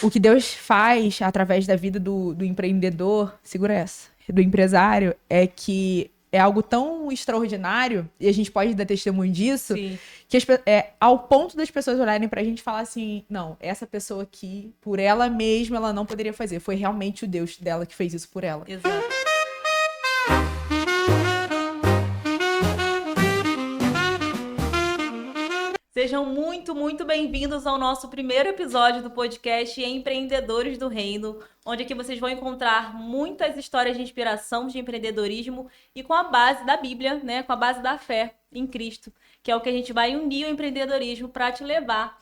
O que Deus faz através da vida do empreendedor, segura essa, do empresário, é que é algo tão extraordinário, e a gente pode dar testemunho disso, Sim. que ao ponto das pessoas olharem pra gente e falar assim, não, essa pessoa aqui, por ela mesma, ela não poderia fazer. Foi realmente o Deus dela que fez isso por ela. Exato. Sejam muito, muito bem-vindos ao nosso primeiro episódio do podcast Empreendedores do Reino, onde aqui vocês vão encontrar muitas histórias de inspiração de empreendedorismo e com a base da Bíblia, né, com a base da fé em Cristo, que é o que a gente vai unir o empreendedorismo para te levar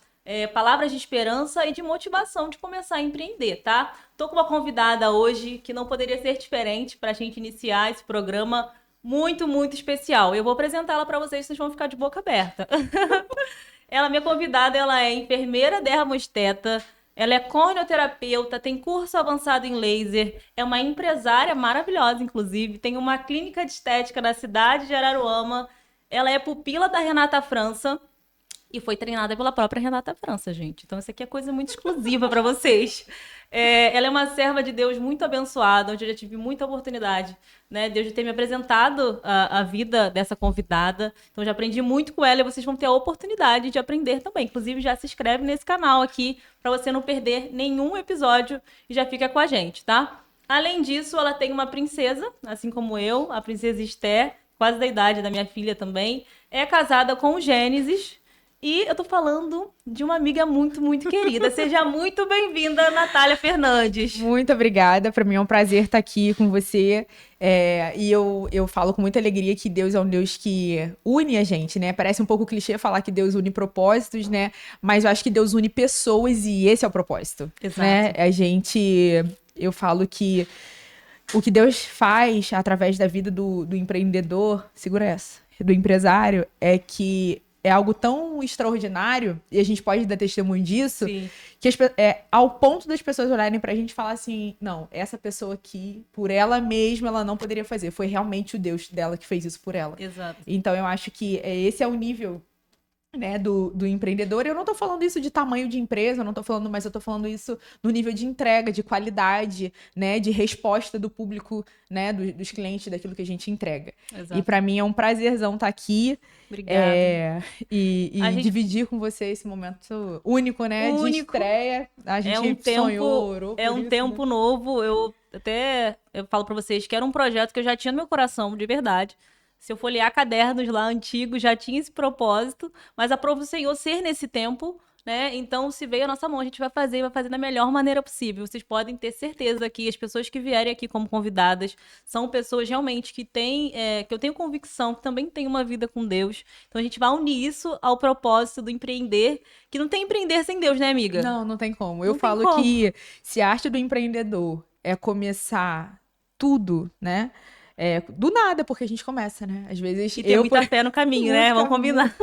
palavras de esperança e de motivação de começar a empreender, tá? Tô com uma convidada hoje que não poderia ser diferente para a gente iniciar esse programa muito, muito especial. Eu vou apresentá-la para vocês vão ficar de boca aberta. Minha convidada, ela é enfermeira dermosteta, ela é corneoterapeuta, tem curso avançado em laser, é uma empresária maravilhosa, inclusive, tem uma clínica de estética na cidade de Araruama, ela é pupila da Renata França e foi treinada pela própria Renata França, gente. Então, isso aqui é coisa muito exclusiva para vocês. Ela é uma serva de Deus muito abençoada, onde eu já tive muita oportunidade, né? Deus de ter me apresentado a vida dessa convidada. Então, já aprendi muito com ela e vocês vão ter a oportunidade de aprender também. Inclusive, já se inscreve nesse canal aqui para você não perder nenhum episódio e já fica com a gente, tá? Além disso, ela tem uma princesa, assim como eu, a princesa Esther, quase da idade da minha filha também. É casada com o Gênesis. E eu tô falando de uma amiga muito, muito querida. Seja muito bem-vinda, Natália Fernandes. Muito obrigada, para mim é um prazer estar aqui com você. E eu falo com muita alegria que Deus é um Deus que une a gente, né? Parece um pouco clichê falar que Deus une propósitos, né? Mas eu acho que Deus une pessoas e esse é o propósito. Exato. Né? Eu falo que o que Deus faz através da vida do empreendedor, segura essa, do empresário, é que é algo tão extraordinário, e a gente pode dar testemunho disso, Sim. que ao ponto das pessoas olharem pra gente e falar assim, não, essa pessoa aqui, por ela mesma, ela não poderia fazer. Foi realmente o Deus dela que fez isso por ela. Exato. Então eu acho que esse é o nível, né, do empreendedor. Eu não tô falando isso de tamanho de empresa, mas eu tô falando isso no nível de entrega, de qualidade, né, de resposta do público, né, dos clientes, daquilo que a gente entrega. Exato. E para mim é um prazerzão estar aqui. Obrigada. Dividir com você esse momento único, né, de estreia. A gente orou por um tempo novo. Eu falo para vocês que era um projeto que eu já tinha no meu coração, de verdade. Se eu folhear cadernos lá antigos, já tinha esse propósito, mas aprova o Senhor ser nesse tempo, né? Então, se veio a nossa mão, a gente vai fazer da melhor maneira possível. Vocês podem ter certeza que as pessoas que vierem aqui como convidadas são pessoas realmente que eu tenho convicção que também têm uma vida com Deus. Então, a gente vai unir isso ao propósito do empreender, que não tem empreender sem Deus, né, amiga? Não tem como. Eu falo que se a arte do empreendedor é começar tudo, né? Do nada, porque a gente começa, né? Às vezes e tem muita fé no caminho, né? Vamos combinar.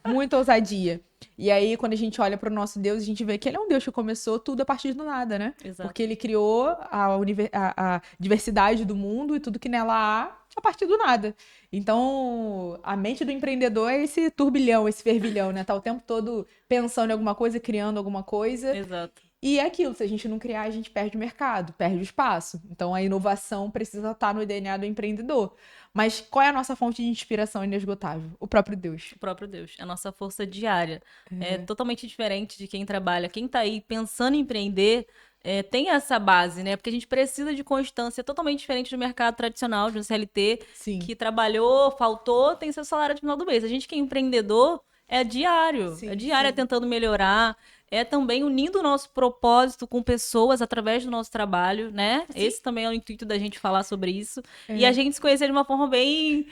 Muita ousadia. E aí, quando a gente olha para o nosso Deus, a gente vê que ele é um Deus que começou tudo a partir do nada, né? Exato. Porque ele criou a diversidade do mundo e tudo que nela há a partir do nada. Então, a mente do empreendedor é esse turbilhão, esse fervilhão, né? Tá o tempo todo pensando em alguma coisa, criando alguma coisa. Exato. E é aquilo, se a gente não criar, a gente perde o mercado, perde o espaço. Então, a inovação precisa estar no DNA do empreendedor. Mas qual é a nossa fonte de inspiração inesgotável? O próprio Deus. O próprio Deus. É a nossa força diária. É totalmente diferente de quem trabalha. Quem tá aí pensando em empreender tem essa base, né? Porque a gente precisa de constância totalmente diferente do mercado tradicional, de um CLT, Sim. Que trabalhou, faltou, tem seu salário no final do mês. A gente que é empreendedor é diário. Sim, é diário, tentando melhorar. É também unindo o nosso propósito com pessoas através do nosso trabalho, né? Sim. Esse também é o intuito da gente falar sobre isso. E a gente se conhecer de uma forma bem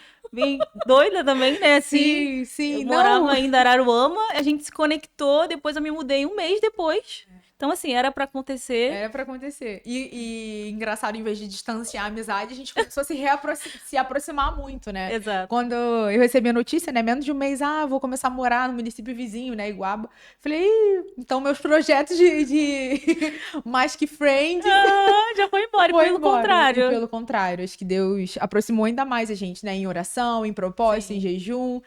doida também, né? Sim. Eu morava ainda em Araruama, a gente se conectou, depois eu me mudei um mês depois. Então, assim, era pra acontecer. Era pra acontecer. E engraçado, em vez de distanciar a amizade, a gente começou a se aproximar muito, né? Exato. Quando eu recebi a notícia, né? Menos de um mês, vou começar a morar no município vizinho, né? Iguaba. Falei, então meus projetos de mais que friend... já foi embora. Pelo contrário. Pelo contrário. Acho que Deus aproximou ainda mais a gente, né? Em oração, em propósito, em jejum.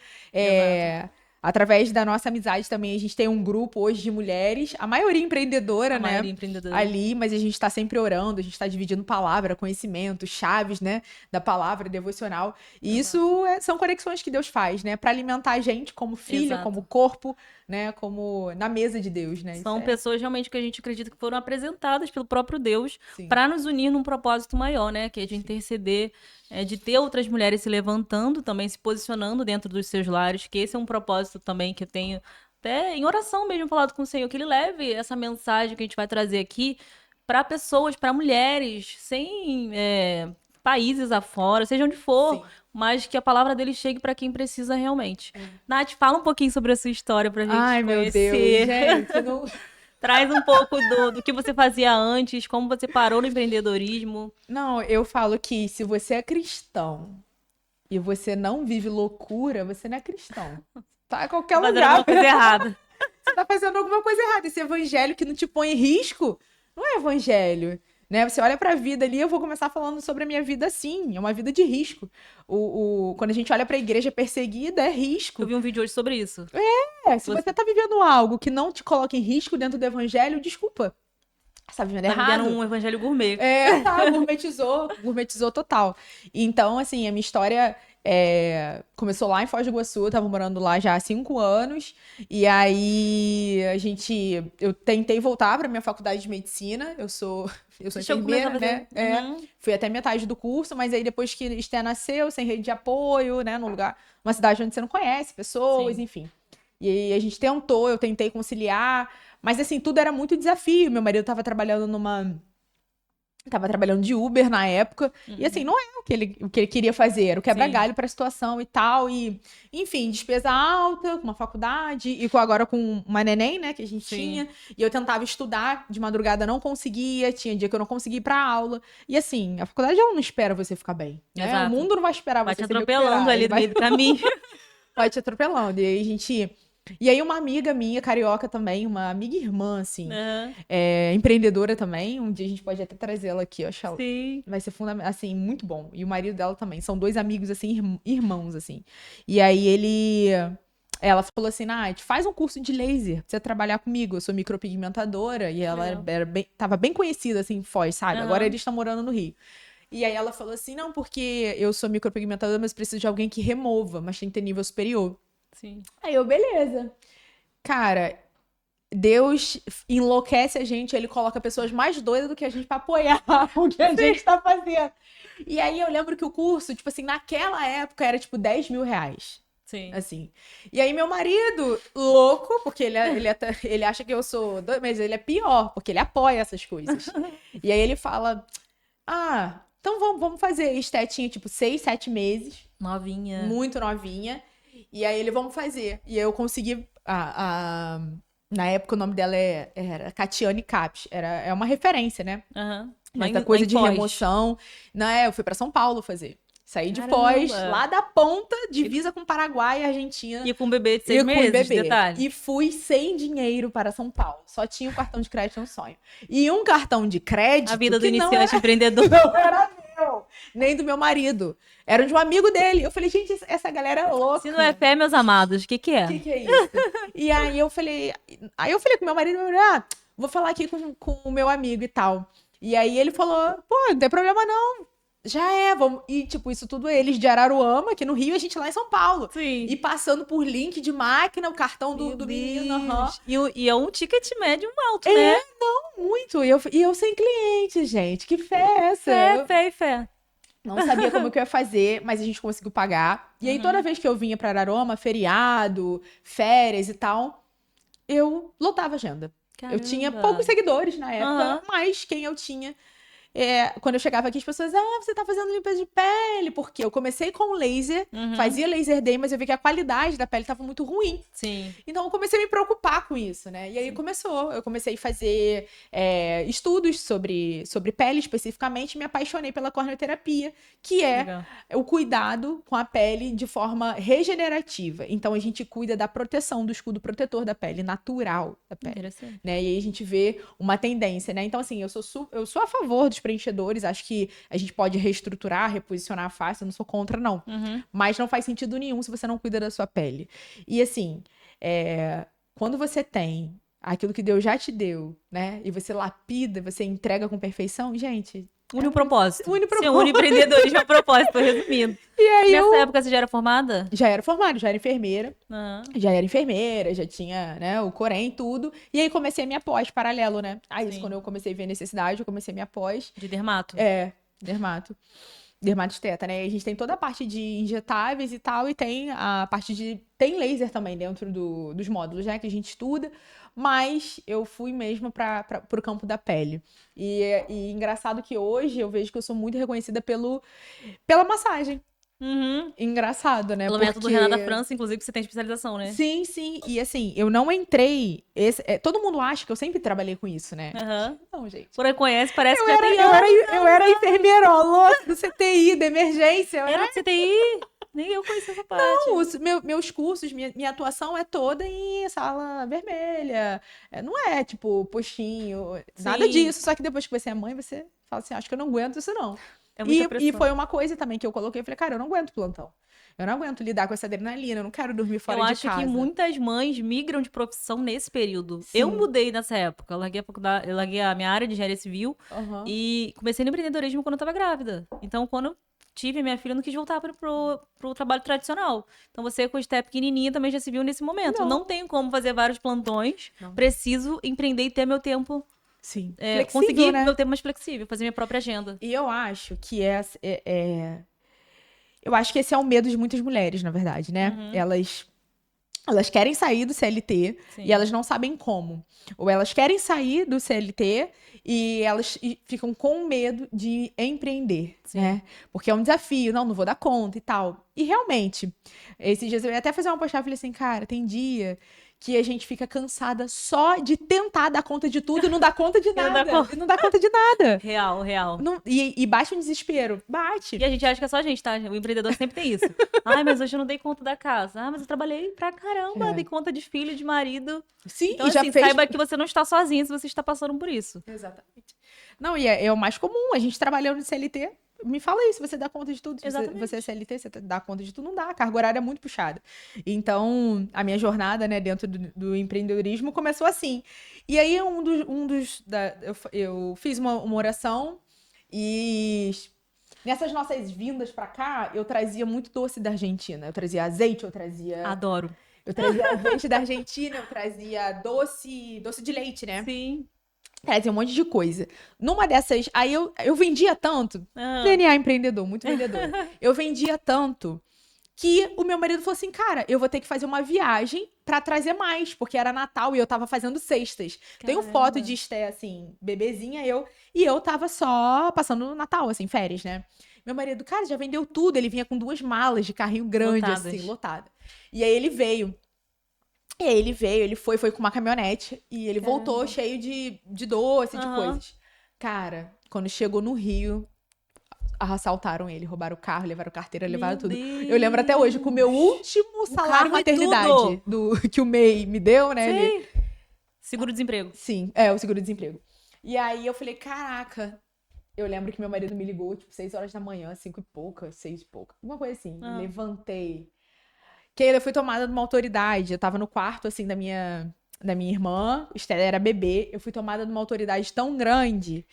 Através da nossa amizade também, a gente tem um grupo hoje de mulheres, a maioria empreendedora, né? Ali, mas a gente tá sempre orando, a gente tá dividindo palavra, conhecimento, chaves, né? Da palavra, devocional. E isso são conexões que Deus faz, né? Pra alimentar a gente como filha, como corpo, né? Como na mesa de Deus, né? São pessoas realmente que a gente acredita que foram apresentadas pelo próprio Deus para nos unir num propósito maior, né? Que é de interceder, de ter outras mulheres se levantando, também se posicionando dentro dos seus lares, que esse é um propósito também que eu tenho, até em oração mesmo, falado com o Senhor, que Ele leve essa mensagem que a gente vai trazer aqui para pessoas, para mulheres, sem países afora, seja onde for, mas que a palavra dele chegue para quem precisa realmente. Nath, fala um pouquinho sobre a sua história pra gente conhecer. Meu Deus, gente, não... Traz um pouco do que você fazia antes, como você parou no empreendedorismo. Não, eu falo que se você é cristão e você não vive loucura, você não é cristão. Tá em qualquer lugar. Fazendo alguma coisa errada. Você tá fazendo alguma coisa errada. Esse evangelho que não te põe em risco, não é evangelho. Né? Você olha pra vida ali, eu vou começar falando sobre a minha vida assim, é uma vida de risco. Quando a gente olha pra igreja perseguida, é risco. Eu vi um vídeo hoje sobre isso. Se você tá vivendo algo que não te coloca em risco dentro do evangelho, desculpa. Você tá vivendo errado. Tá vivendo um evangelho gourmet. Gourmetizou total. Então, assim, a minha história começou lá em Foz do Iguaçu, eu tava morando lá já há 5 anos, e aí eu tentei voltar pra minha faculdade de medicina, eu sou enfermeira, né? Fui até metade do curso, mas aí depois que Esté nasceu, sem rede de apoio, né, numa cidade onde você não conhece pessoas, enfim. E aí eu tentei conciliar, mas assim, tudo era muito desafio. Meu marido tava trabalhando de Uber na época, e assim, não é o que ele queria fazer, era o quebra-galho pra situação e tal, e enfim, despesa alta, com uma faculdade, e agora com uma neném, né, que a gente tinha, e eu tentava estudar, de madrugada não conseguia, tinha dia que eu não conseguia ir pra aula, e assim, a faculdade ela não espera você ficar bem, né? O mundo não vai esperar você se recuperar. Vai te atropelando ali no meio do caminho. Vai te atropelando, e aí E aí uma amiga minha, carioca também, uma amiga irmã, assim, empreendedora também, um dia a gente pode até trazê-la aqui, eu acho. Vai ser fundamental, assim, muito bom. E o marido dela também, são 2 amigos, assim, irmãos, assim. E aí ela falou assim, Nath, faz um curso de laser pra você trabalhar comigo, eu sou micropigmentadora, e ela tava bem conhecida, assim, em Foz, sabe? Agora eles estão morando no Rio. E aí ela falou assim, não, porque eu sou micropigmentadora, mas preciso de alguém que remova, mas tem que ter nível superior. Aí eu, beleza. Cara, Deus enlouquece a gente, ele coloca pessoas mais doidas do que a gente pra apoiar o que a gente tá fazendo. E aí eu lembro que o curso, tipo assim, naquela época era tipo R$10.000. Assim. E aí meu marido, louco, porque ele acha que eu sou doido, mas ele é pior, porque ele apoia essas coisas. E aí ele fala, então vamos fazer. Esté tinha tipo 6, 7 meses. Novinha. Muito novinha. E aí vamos fazer. E eu consegui. Na época o nome dela era Catiane Capes. É uma referência, né? Essa coisa de remoção. Eu fui pra São Paulo fazer. Saí de Foz, lá da ponta, divisa com Paraguai e Argentina. E com um bebê de 6 meses, detalhe. E fui sem dinheiro para São Paulo. Só tinha um cartão de crédito, um sonho. E um cartão de crédito. A vida do iniciante empreendedor. Não era meu, nem do meu marido. Era de um amigo dele. Eu falei, gente, essa galera é louca. Se não é fé, meus amados, o que é? O que é isso? E aí eu falei com meu marido, vou falar aqui com o meu amigo e tal. E aí ele falou, pô, não tem problema não. Já vamos. E, tipo, isso tudo eles de Araruama, aqui no Rio, a gente lá em São Paulo. E passando por link de máquina, o cartão do menino. E é um ticket médio alto, né? Não, muito. E eu sem cliente, gente. Que fé é essa? Fé. Não sabia como que eu ia fazer, mas a gente conseguiu pagar. E aí, toda vez que eu vinha pra Araruama, feriado, férias e tal, eu lotava a agenda. Caramba. Eu tinha poucos seguidores na época, mas quem eu tinha... quando eu chegava aqui, as pessoas, você tá fazendo limpeza de pele, porque eu comecei com laser, fazia laser day, mas eu vi que a qualidade da pele tava muito ruim. Então eu comecei a me preocupar com isso, né? E aí eu comecei a fazer estudos sobre pele especificamente, me apaixonei pela corneoterapia, que é o cuidado com a pele de forma regenerativa. Então a gente cuida da proteção, do escudo protetor da pele, natural da pele. Né? E aí a gente vê uma tendência, né? Então assim, eu sou a favor dos preenchedores, acho que a gente pode reestruturar, reposicionar a face, eu não sou contra, não. Mas não faz sentido nenhum se você não cuida da sua pele. E assim, quando você tem aquilo que Deus já te deu, né? E você lapida, você entrega com perfeição, gente. Une o propósito. Une o Você une empreendedorismo ao propósito, resumindo. E aí Nessa época você já era formada? já era formada, já era enfermeira. Aham. Já era enfermeira, já tinha, né, o Corém e tudo. E aí comecei a minha pós paralelo, né? Aí isso, Sim. quando eu comecei a ver necessidade, eu comecei a minha pós. De dermato? Dermato. Dermatosteta, né? E a gente tem toda a parte de injetáveis e tal, e tem a parte de... Tem laser também dentro dos módulos, né? Que a gente estuda. Mas eu fui mesmo pro campo da pele. E engraçado que hoje eu vejo que eu sou muito reconhecida pela massagem. Uhum. Engraçado, né? Pelo método Renata França, inclusive, que você tem especialização, né? Sim, sim. E assim, eu não entrei. Todo mundo acha que eu sempre trabalhei com isso, né? Aham. Não, gente. Por aí conhece, parece Eu que já tem eu era enfermeira, ó, louca do CTI, da emergência. Era do CTI? Nem eu conheço essa parte. Não, meus cursos, minha atuação é toda em sala vermelha. Não é, tipo, postinho, nada Sim. disso. Só que depois que você é mãe, você fala assim, acho que eu não aguento isso, não. É muita E pressão. foi uma coisa também que eu coloquei, eu falei, cara, eu não aguento plantão. Eu não aguento lidar com essa adrenalina, eu não quero dormir fora Eu de acho casa. que muitas mães migram de profissão nesse período. Sim. Eu mudei nessa época. Eu larguei a faculdade, eu larguei a minha área de engenharia civil Aham. e comecei no empreendedorismo quando eu tava grávida. Então, quando eu tive a minha filha, eu não quis voltar pro trabalho tradicional. Então, você com a Esté pequenininha também já se viu nesse momento. Não. Não tenho como fazer vários plantões. Não. Preciso empreender e ter meu tempo. Sim. Conseguir né? meu tempo mais flexível, fazer minha própria agenda. E eu acho que eu acho que esse é o medo de muitas mulheres, na verdade, né? Uhum. Elas querem sair do CLT Sim. e elas não sabem como. Ou elas querem sair do CLT e elas ficam com medo de empreender, Sim. né? Porque é um desafio, não vou dar conta e tal. E realmente, esses dias eu ia até fazer uma postagem e falei assim, cara, tem dia que a gente fica cansada só de tentar dar conta de tudo e não dá conta de não dá nada. conta. E não dá conta de nada. Real, real. E bate um desespero. Bate. E a gente acha que é só a gente, tá? O empreendedor sempre tem isso. Ai, mas hoje eu não dei conta da casa. Ah, mas eu trabalhei pra caramba, dei conta de filho, de marido. Sim, Então, e já assim, fez... saiba que você não está sozinha se você está passando por isso. Exatamente. Não, e é o mais comum. A gente trabalhando no CLT, me fala isso, você dá conta de tudo. Se você é CLT, você dá conta de tudo, não dá. A carga horária é muito puxada. Então, a minha jornada, né, dentro do empreendedorismo começou assim. E aí, eu fiz uma oração e nessas nossas vindas pra cá, eu trazia muito doce da Argentina. Eu trazia azeite, eu trazia Adoro. azeite da Argentina, eu trazia doce de leite, né? Sim. Trazia um monte de coisa. Numa dessas, aí eu vendia tanto, DNA empreendedor, muito vendedor. Eu vendia tanto que o meu marido falou assim, cara, eu vou ter que fazer uma viagem pra trazer mais, porque era Natal e eu tava fazendo cestas. Tenho foto de Esté, assim, bebezinha, e eu tava só passando o Natal, assim, férias, né? Meu marido, cara, já vendeu tudo. Ele vinha com 2 malas de carrinho grande, Lotadas. assim, lotada. E aí ele veio. E aí ele foi com uma caminhonete e ele voltou cheio de doce, de coisas. Cara, quando chegou no Rio, assaltaram ele, roubaram o carro, levaram carteira, levaram tudo. Deus. Eu lembro até hoje, com o meu último salário carro e maternidade que o MEI me deu, né? Sim. Seguro-desemprego. Sim, o seguro-desemprego. E aí eu falei, caraca. Eu lembro que meu marido me ligou, tipo, 6 horas da manhã, 5 e pouca, 6 e pouca. Alguma coisa assim. Levantei. Que aí eu fui tomada de uma autoridade. Eu tava no quarto, assim, da minha irmã. Estela era bebê. Eu fui tomada de uma autoridade tão grande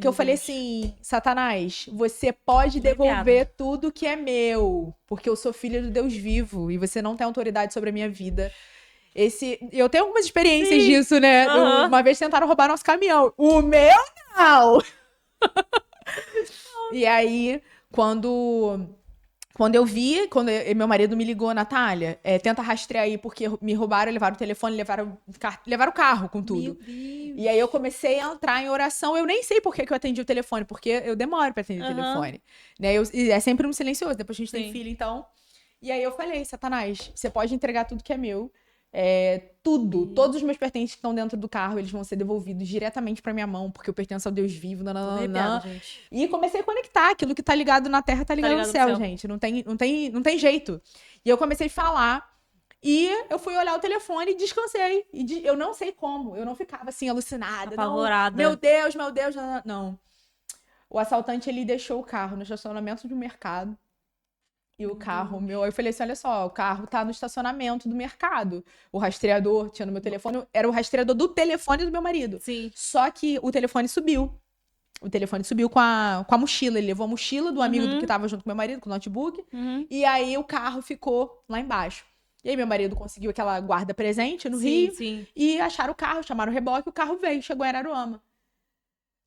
que eu falei assim, Satanás, você pode devolver tudo que é meu. Porque eu sou filha do Deus vivo. E você não tem autoridade sobre a minha vida. Eu tenho algumas experiências disso, né? Uma vez tentaram roubar nosso caminhão. O meu, não! E aí, quando meu marido me ligou, Natália, tenta rastrear aí, porque me roubaram, levaram o telefone, levaram o carro com tudo. Meu Deus. E aí eu comecei a entrar em oração. Eu nem sei por que eu atendi o telefone, porque eu demoro pra atender o telefone. Né? E é sempre um silencioso, depois a gente tem filho, então. E aí eu falei, Satanás, você pode entregar tudo que é meu. Todos os meus pertences que estão dentro do carro, eles vão ser devolvidos diretamente pra minha mão, porque eu pertenço ao Deus vivo, gente. E comecei a conectar, aquilo que tá ligado na terra tá ligado no céu, gente, não tem jeito. E eu comecei a falar, e eu fui olhar o telefone e descansei, eu não sei como, eu não ficava assim, alucinada, apavorada. Meu Deus, não. O assaltante, ele deixou o carro no estacionamento de um mercado, E o carro meu, aí eu falei assim, olha só, o carro tá no estacionamento do mercado. O rastreador tinha no meu telefone, era o rastreador do telefone do meu marido. Sim. Só que o telefone subiu. O telefone subiu com a mochila. Ele levou a mochila do amigo que tava junto com meu marido, com o notebook. E aí o carro ficou lá embaixo. E aí meu marido conseguiu aquela guarda presente no Rio. Sim. E acharam o carro, chamaram o reboque, o carro veio, chegou em Araruama.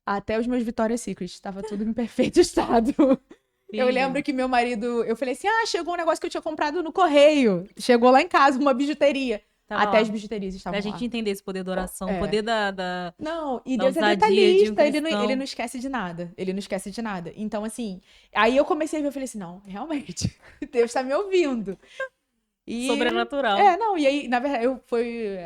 Até os meus Victoria's Secret, tava tudo em perfeito estado. Eu lembro que meu marido, eu falei assim, chegou um negócio que eu tinha comprado no correio. Chegou lá em casa, uma bijuteria. Até as bijuterias estavam lá. Pra gente entender esse poder da oração, o poder da Não, e da Deus é ousadia de um detalhista, cristão. ele não esquece de nada. Ele não esquece de nada. Então, assim, aí eu comecei a ver, eu falei assim, não, realmente, Deus tá me ouvindo. E, Sobrenatural. Não, e aí, na verdade,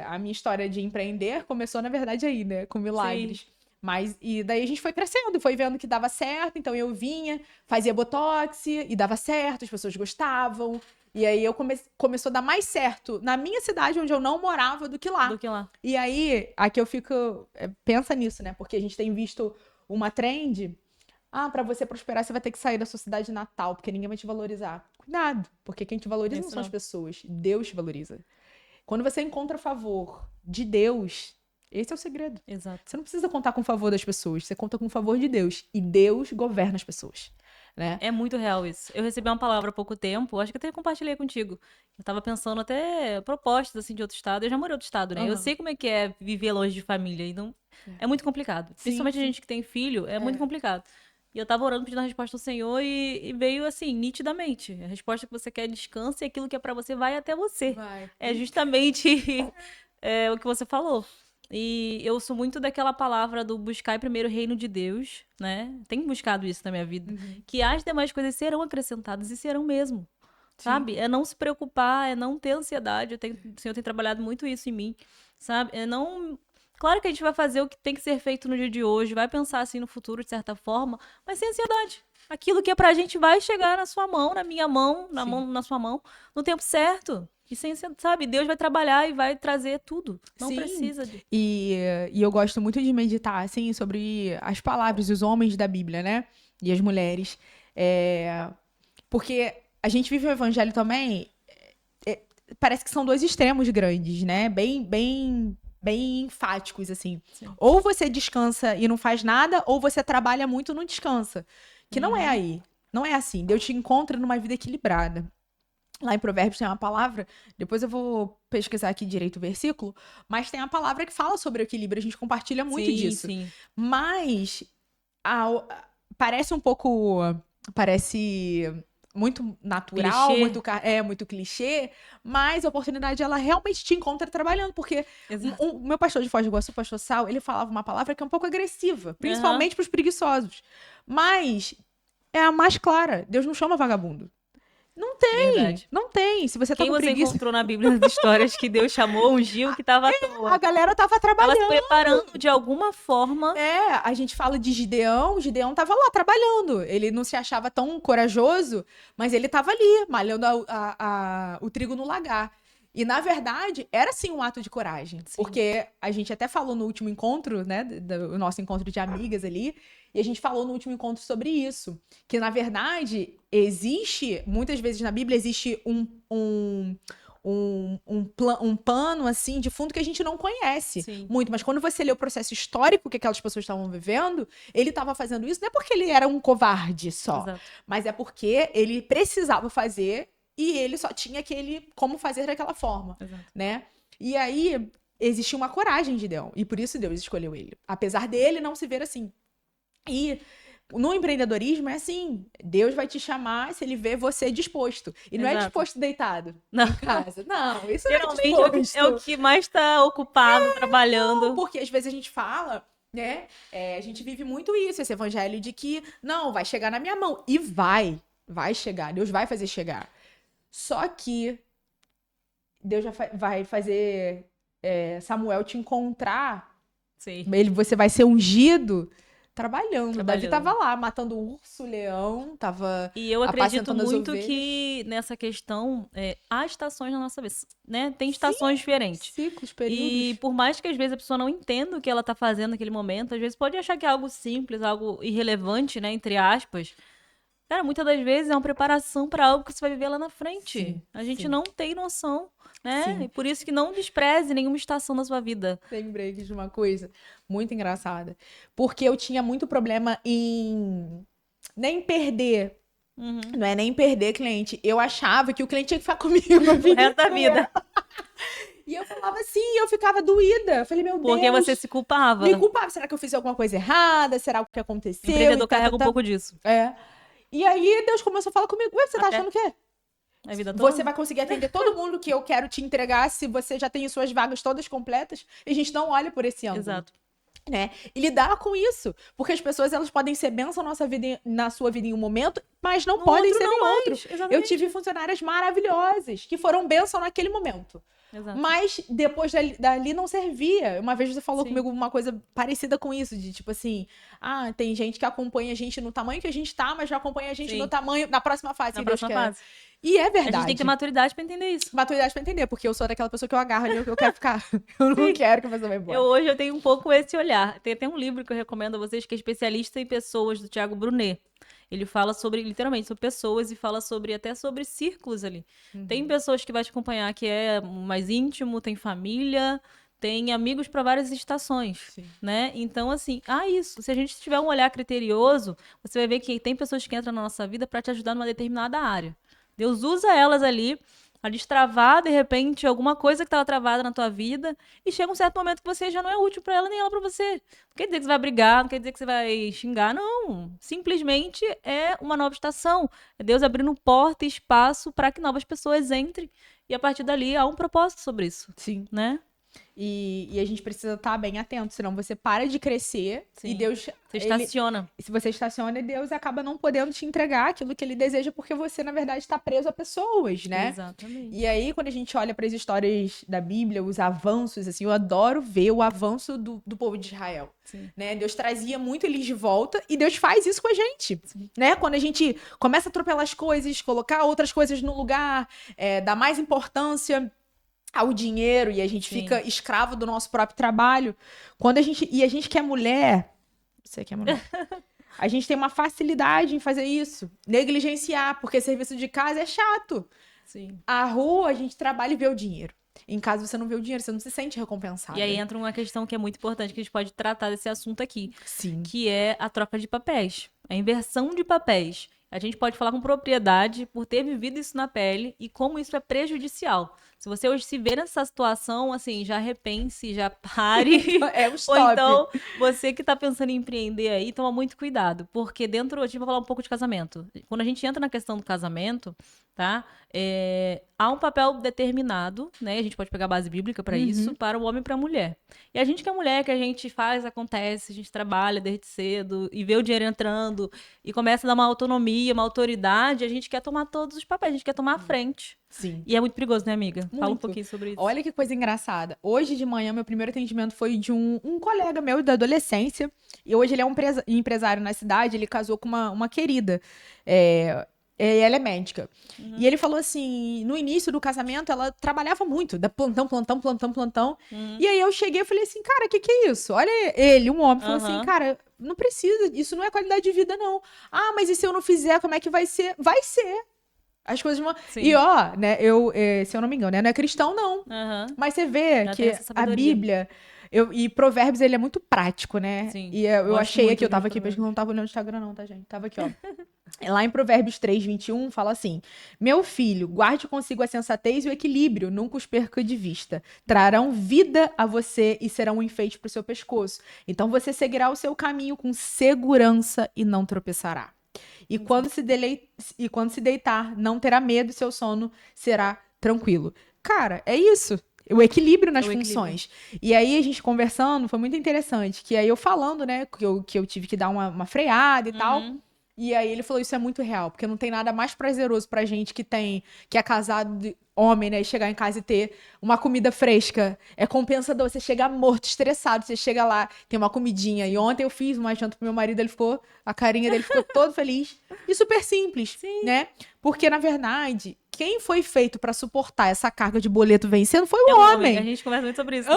a minha história de empreender começou, na verdade, aí, né, com milagres. Sim. Mas, e daí a gente foi crescendo, foi vendo que dava certo, então eu vinha, fazia botox, e dava certo, as pessoas gostavam. E aí começou a dar mais certo na minha cidade, onde eu não morava, do que lá. E aí, aqui eu fico, pensa nisso, né? Porque a gente tem visto uma trend, pra você prosperar, você vai ter que sair da sua cidade natal, porque ninguém vai te valorizar. Cuidado, porque quem te valoriza não são as pessoas, Deus te valoriza. Quando você encontra o favor de Deus, esse é o segredo. Exato. Você não precisa contar com o favor das pessoas, você conta com o favor de Deus. E Deus governa as pessoas, né? É muito real isso. Eu recebi uma palavra há pouco tempo, acho que até compartilhei contigo. Eu tava pensando até propostas, assim, de outro estado. Eu já morei em outro estado, né? Eu sei como é que é viver longe de família, então é muito complicado. Principalmente a gente que tem filho, é muito complicado. E eu tava orando, pedindo a resposta do Senhor e veio assim, nitidamente. A resposta que você quer é descanso e aquilo que é pra você vai até você. É justamente o que você falou. E eu sou muito daquela palavra do buscar primeiro o reino de Deus, né? Tenho buscado isso na minha vida. Que as demais coisas serão acrescentadas e serão mesmo. Sabe? É não se preocupar, é não ter ansiedade. O Senhor tem trabalhado muito isso em mim, sabe? É não... Claro que a gente vai fazer o que tem que ser feito no dia de hoje, vai pensar assim no futuro, de certa forma, mas sem ansiedade. Aquilo que é pra gente vai chegar na sua mão, na minha mão, na sua mão, no tempo certo. E sem, sabe, Deus vai trabalhar e vai trazer tudo. Não precisa de... E eu gosto muito de meditar, assim, sobre as palavras, os homens da Bíblia, né? E as mulheres. Porque a gente vive o evangelho também, parece que são dois extremos grandes, né? Bem enfáticos, assim. Sim. Ou você descansa e não faz nada, ou você trabalha muito e não descansa. Que não é aí. Não é assim. Deus te encontra numa vida equilibrada. Lá em Provérbios tem uma palavra, depois eu vou pesquisar aqui direito o versículo, mas tem uma palavra que fala sobre o equilíbrio, a gente compartilha muito disso. Sim. Mas parece muito natural, muito clichê, mas a oportunidade, ela realmente te encontra trabalhando, porque o meu pastor de Foz do Iguaçu, o pastor Sal, ele falava uma palavra que é um pouco agressiva, principalmente para os preguiçosos, mas é a mais clara, Deus não chama vagabundo. Não tem, verdade. Não tem. Se você tá Quem com preguiça... você encontrou na Bíblia nas histórias que Deus chamou, ungiu, que tava à toa? A galera tava trabalhando. Tava se preparando de alguma forma. A gente fala de Gideão tava lá trabalhando. Ele não se achava tão corajoso, mas ele tava ali, malhando o trigo no lagar. E, na verdade, era sim um ato de coragem. Sim. Porque a gente até falou no último encontro, né? Do nosso encontro de amigas ali. E a gente falou no último encontro sobre isso. Que, na verdade, muitas vezes na Bíblia, existe um pano, assim, de fundo que a gente não conhece muito. Mas quando você lê o processo histórico que aquelas pessoas estavam vivendo, ele estava fazendo isso não é porque ele era um covarde só. Exato. Mas é porque ele precisava fazer e ele só tinha como fazer daquela forma, né? E aí, existia uma coragem de Gideão. E por isso Deus escolheu ele. Apesar dele não se ver assim. E no empreendedorismo é assim, Deus vai te chamar se ele vê você disposto. E não é disposto deitado em casa. Não, isso geralmente não é disposto. É o que mais está ocupado, trabalhando. Não, porque às vezes a gente fala, né? A gente vive muito isso, esse evangelho de que, não, vai chegar na minha mão. E vai chegar, Deus vai fazer chegar. Só que Deus já vai fazer Samuel te encontrar. Sim. Você vai ser ungido trabalhando. Davi tava lá, matando urso, leão, tava. E eu acredito muito que nessa questão há estações na nossa vida, né? Tem estações diferentes. Ciclos, períodos. E por mais que às vezes a pessoa não entenda o que ela tá fazendo naquele momento, às vezes pode achar que é algo simples, algo irrelevante, né? Entre aspas. Cara, muitas das vezes é uma preparação para algo que você vai viver lá na frente. Sim, A gente sim. não tem noção, né? Sim. E por isso que não despreze nenhuma estação da sua vida. Lembrei aqui de uma coisa muito engraçada. Porque eu tinha muito problema em nem perder. Uhum. Não é nem perder cliente. Eu achava que o cliente tinha que ficar comigo a O vida resto da inteira. vida. E eu falava assim, eu ficava doída. Eu falei, meu Porque Deus. você se culpava. Me culpava. Será que eu fiz alguma coisa errada? Será o que O aconteceu? empreendedor E tá, carrega tá, um tá. pouco disso. É. E aí Deus começou a falar comigo. Ué, você tá Até achando o quê? a vida toda. Você vai conseguir atender todo mundo que eu quero te entregar se você já tem suas vagas todas completas? E a gente não olha por esse ângulo. Exato. Né? E lidar com isso. Porque as pessoas, elas podem ser bênção na, na sua vida em um momento, mas não No podem outro, ser não em outro. mais. Exatamente. Eu tive funcionárias maravilhosas que foram bênção naquele momento. Exato. Mas depois dali não servia. Uma vez você falou Sim. comigo uma coisa parecida com isso, de tipo assim, tem gente que acompanha a gente no tamanho que a gente tá, mas não acompanha a gente Sim. no tamanho, na próxima fase Na que Deus próxima quer. fase. E é A verdade. gente tem que ter maturidade pra entender isso. Maturidade pra entender, porque eu sou daquela pessoa que eu agarro ali, eu quero ficar. Eu não quero que a pessoa vá embora. Hoje eu tenho um pouco esse olhar. Tem até um livro que eu recomendo a vocês, que é Especialista em Pessoas, do Thiago Brunet. Ele fala sobre, literalmente, sobre pessoas e fala até sobre círculos ali. Tem pessoas que vai te acompanhar que é mais íntimo, tem família, tem amigos para várias estações, Sim. né? Então, assim, isso. Se a gente tiver um olhar criterioso, você vai ver que tem pessoas que entram na nossa vida para te ajudar numa determinada área. Deus usa elas ali a destravar, de repente, alguma coisa que estava travada na tua vida, e chega um certo momento que você já não é útil para ela, nem ela para você. Não quer dizer que você vai brigar, não quer dizer que você vai xingar, não. Simplesmente é uma nova estação. É Deus abrindo porta e espaço para que novas pessoas entrem, e a partir dali há um propósito sobre isso. Sim. Né? E a gente precisa estar bem atento, senão você para de crescer. Sim. E Deus. Você estaciona. Se você estaciona, Deus acaba não podendo te entregar aquilo que ele deseja, porque você, na verdade, está preso a pessoas, né? Exatamente. E aí, quando a gente olha para as histórias da Bíblia, os avanços, assim, eu adoro ver o avanço do povo de Israel. Sim. Né? Deus trazia muito eles de volta e Deus faz isso com a gente. Né? Quando a gente começa a atropelar as coisas, colocar outras coisas no lugar, dar mais importância ao dinheiro e a gente Sim. fica escravo do nosso próprio trabalho. A gente que é mulher, você que é mulher, a gente tem uma facilidade em fazer isso, negligenciar, porque serviço de casa é chato. Sim. A rua a gente trabalha e vê o dinheiro. Em casa você não vê o dinheiro, você não se sente recompensado. E aí entra uma questão que é muito importante, que a gente pode tratar desse assunto aqui. Sim. Que é a troca de papéis. A inversão de papéis. A gente pode falar com propriedade por ter vivido isso na pele e como isso é prejudicial. Se você hoje se vê nessa situação, assim, já repense, já pare. É um stop. Ou então, você que tá pensando em empreender aí, toma muito cuidado. Porque dentro, a gente vai falar um pouco de casamento. Quando a gente entra na questão do casamento, tá? Há um papel determinado, né? A gente pode pegar a base bíblica para isso, para o homem e para a mulher. E a gente que é mulher, que a gente faz, acontece, a gente trabalha desde cedo e vê o dinheiro entrando e começa a dar uma autonomia, uma autoridade, a gente quer tomar todos os papéis, a gente quer tomar a frente. Sim. E é muito perigoso, né, amiga? Fala um Muito. pouquinho sobre isso. Olha que coisa engraçada. Hoje de manhã, meu primeiro atendimento foi de um colega meu da adolescência. E hoje ele é um empresário na cidade, ele casou com uma querida. Ela é médica. E ele falou assim, no início do casamento, ela trabalhava muito, da plantão. E aí eu cheguei e falei assim, cara, o que é isso? Olha ele, um homem, falou assim, cara, não precisa, isso não é qualidade de vida, não. Ah, mas e se eu não fizer, como é que vai ser? Vai ser. As coisas vão... Sim. E ó, né, se eu não me engano, né, não é cristão, não. Mas você vê Já que tem essa a sabedoria. Bíblia... E Provérbios, ele é muito prático, né? Sim. E eu Gosto achei muito aqui, eu de tava aqui, Provérbios. pesquisando, não tava olhando o Instagram não, tá, gente? Tava aqui, ó. Lá em Provérbios 3:21, fala assim: Meu filho, guarde consigo a sensatez e o equilíbrio, nunca os perca de vista. Trarão vida a você e serão um enfeite pro seu pescoço. Então você seguirá o seu caminho com segurança e não tropeçará. E quando se deitar, não terá medo e seu sono será tranquilo. Cara, é isso. O equilíbrio nas funções. E aí, a gente conversando, foi muito interessante. Que aí eu falando, né, que eu tive que dar uma freada e tal. E aí ele falou, isso é muito real, porque não tem nada mais prazeroso pra gente que é casado, homem, né, e chegar em casa e ter uma comida fresca. É compensador, você chega morto, estressado, você chega lá, tem uma comidinha. E ontem eu fiz uma janta pro meu marido, a carinha dele ficou todo feliz. E super simples, né? Porque, na verdade, quem foi feito pra suportar essa carga de boleto vencendo foi o homem. A gente conversa muito sobre isso, né?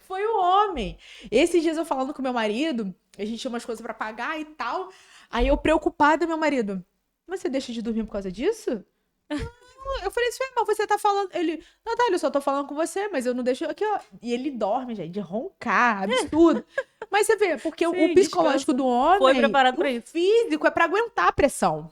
Foi o homem. Esses dias eu falando com meu marido, a gente tinha umas coisas pra pagar e tal. Aí eu preocupada, meu marido, mas você deixa de dormir por causa disso? Eu falei assim, mas você tá falando... Ele, Natália, eu só tô falando com você, mas eu não deixo... Aqui, ó. E ele dorme, gente, de roncar, absurdo. Mas você vê, porque Sim, o psicológico descanso. do homem... Foi preparado pra isso. O físico é pra aguentar a pressão.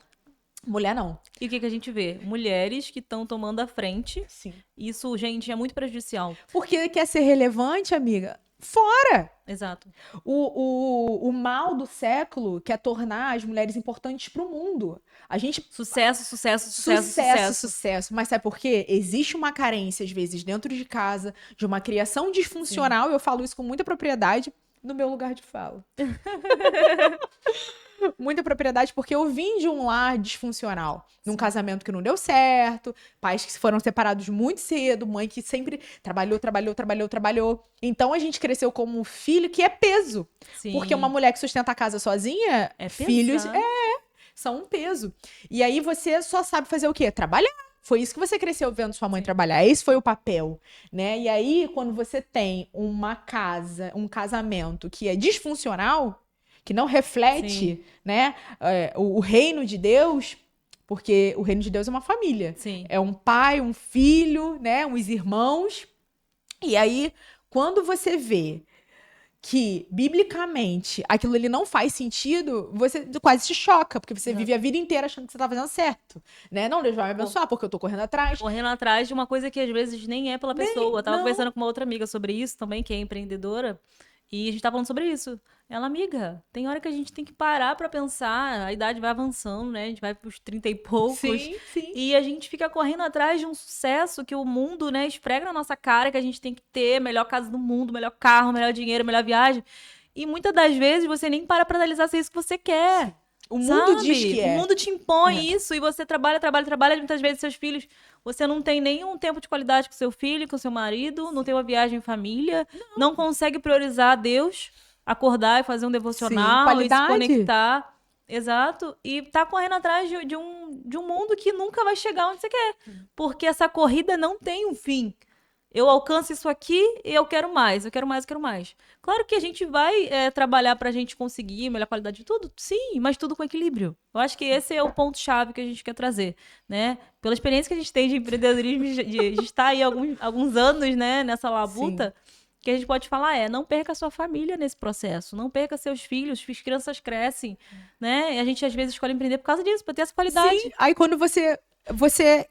Mulher, não. E o que a gente vê? Mulheres que estão tomando a frente. Sim. Isso, gente, é muito prejudicial. Porque quer ser relevante, amiga? Fora! Exato. O mal do século quer tornar as mulheres importantes pro mundo. A gente... Sucesso. Mas sabe por quê? Existe uma carência, às vezes, dentro de casa, de uma criação disfuncional. Eu falo isso com muita propriedade no meu lugar de fala. Muita propriedade, porque eu vim de um lar disfuncional. Num casamento que não deu certo, pais que foram separados muito cedo, mãe que sempre trabalhou. Então a gente cresceu como um filho que é peso. Sim. Porque uma mulher que sustenta a casa sozinha, filhos são um peso. E aí você só sabe fazer o quê? Trabalhar. Foi isso que você cresceu vendo sua mãe trabalhar. Esse foi o papel, né? E aí, quando você tem uma casa, um casamento que é disfuncional, que não reflete, né, o reino de Deus, porque o reino de Deus é uma família. Sim. É um pai, um filho, né, uns irmãos. E aí, quando você vê que, biblicamente, aquilo ali não faz sentido, você quase se choca, porque você vive a vida inteira achando que você tá fazendo certo, né? Não, Deus vai me abençoar, porque eu tô correndo atrás. Correndo atrás de uma coisa que, às vezes, nem é pela pessoa. Eu tava conversando com uma outra amiga sobre isso também, que é empreendedora, e a gente tá falando sobre isso. Ela, amiga, tem hora que a gente tem que parar pra pensar, a idade vai avançando, né? A gente vai pros 30 e poucos. Sim. E a gente fica correndo atrás de um sucesso que o mundo, né, esfrega na nossa cara, que a gente tem que ter melhor casa do mundo, melhor carro, melhor dinheiro, melhor viagem. E muitas das vezes você nem para pra analisar se é isso que você quer. O mundo diz que é. O mundo te impõe isso e você trabalha. Muitas vezes seus filhos, você não tem nenhum tempo de qualidade com seu filho, com seu marido, não tem uma viagem em família, não consegue priorizar Deus, acordar e fazer um devocional e se conectar. Exato. E tá correndo atrás de um mundo que nunca vai chegar onde você quer. Porque essa corrida não tem um fim. Eu alcanço isso aqui e eu quero mais. Claro que a gente vai trabalhar pra gente conseguir melhor qualidade de tudo, sim, mas tudo com equilíbrio. Eu acho que esse é o ponto-chave que a gente quer trazer, né? Pela experiência que a gente tem de empreendedorismo, de estar aí alguns anos, né, nessa labuta, que a gente pode falar não perca a sua família nesse processo, não perca seus filhos, as crianças crescem, né? E a gente às vezes escolhe empreender por causa disso, pra ter essa qualidade. Sim, aí quando você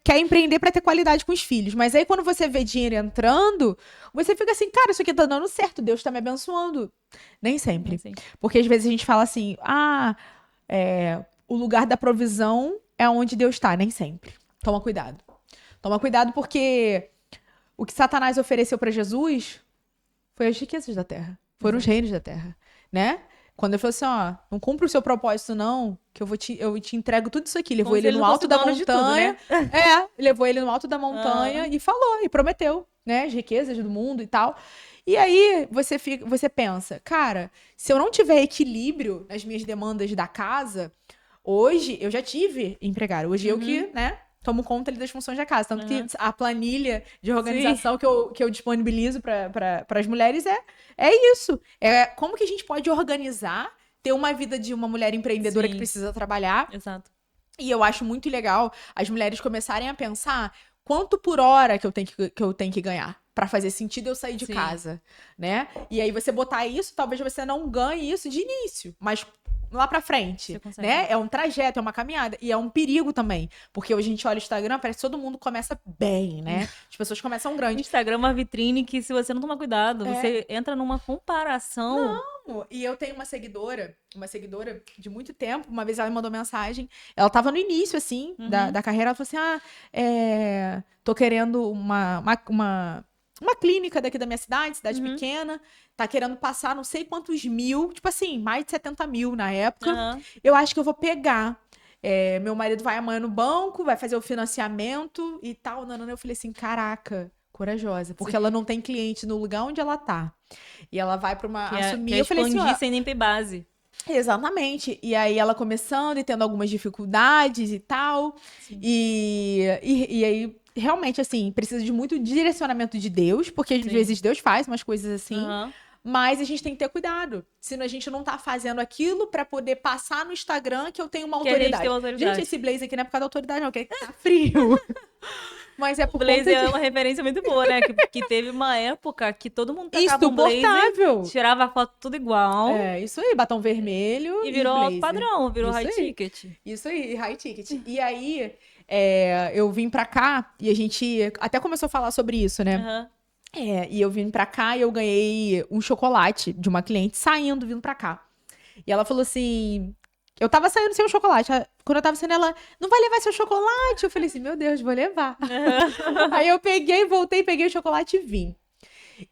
quer empreender pra ter qualidade com os filhos, mas aí quando você vê dinheiro entrando, você fica assim, cara, isso aqui tá dando certo, Deus tá me abençoando. Nem sempre. Porque às vezes a gente fala assim, o lugar da provisão é onde Deus tá, nem sempre. Toma cuidado. Toma cuidado porque o que Satanás ofereceu pra Jesus foi as riquezas da terra, foram os reinos da terra, né? Quando ele falou assim, não cumpre o seu propósito não, que eu te entrego tudo isso aqui. Levou ele no alto da montanha. Tudo, né? Levou ele no alto da montanha e falou, e prometeu, né? As riquezas do mundo e tal. E aí você pensa, cara, se eu não tiver equilíbrio nas minhas demandas da casa, hoje eu já tive empregado. Hoje eu que, né? Tomo conta ali das funções da casa. Tanto que a planilha de organização que eu disponibilizo para as mulheres é isso. É como que a gente pode organizar, ter uma vida de uma mulher empreendedora que precisa trabalhar. Exato. E eu acho muito legal as mulheres começarem a pensar quanto por hora que eu tenho que ganhar para fazer sentido eu sair de casa, né? E aí você botar isso, talvez você não ganhe isso de início, mas lá pra frente, né? É um trajeto, é uma caminhada. E é um perigo também. Porque hoje a gente olha o Instagram, parece que todo mundo começa bem, né? As pessoas começam grande. O Instagram é uma vitrine que, se você não tomar cuidado, você entra numa comparação. Não! E eu tenho uma seguidora de muito tempo. Uma vez ela me mandou mensagem. Ela tava no início, assim, da carreira. Ela falou assim, tô querendo uma clínica daqui da minha cidade pequena, tá querendo passar não sei quantos mil, tipo assim, mais de 70 mil na época. Eu acho que eu vou pegar. Meu marido vai amanhã no banco, vai fazer o financiamento e tal. Eu falei assim, caraca, corajosa, porque ela não tem cliente no lugar onde ela tá. E ela vai pra assumir. Eu falei assim, sem nem ter base. Exatamente. E aí ela começando e tendo algumas dificuldades e tal. E aí realmente, assim, precisa de muito direcionamento de Deus, porque às vezes Deus faz umas coisas assim, Mas a gente tem que ter cuidado. Senão a gente não tá fazendo aquilo pra poder passar no Instagram que eu tenho uma Que a gente autoridade. tem autoridade. Gente, esse blazer aqui não é por causa da autoridade, não, que tá frio. Mas é O por blazer conta é de... uma referência muito boa, né? Que teve uma época que todo mundo tacava um blazer, Insuportável. tirava a foto tudo igual É, isso aí, batom vermelho e virou blazer. padrão, virou Isso high aí. ticket. Isso aí, high ticket. E aí, eu vim pra cá e a gente até começou a falar sobre isso, né? Aham. E eu vim pra cá e eu ganhei um chocolate de uma cliente saindo, vindo pra cá. E ela falou assim... Eu tava saindo sem o chocolate. Quando eu tava saindo, ela... Não vai levar seu chocolate? Eu falei assim, meu Deus, vou levar. Aí eu peguei, voltei, peguei o chocolate e vim.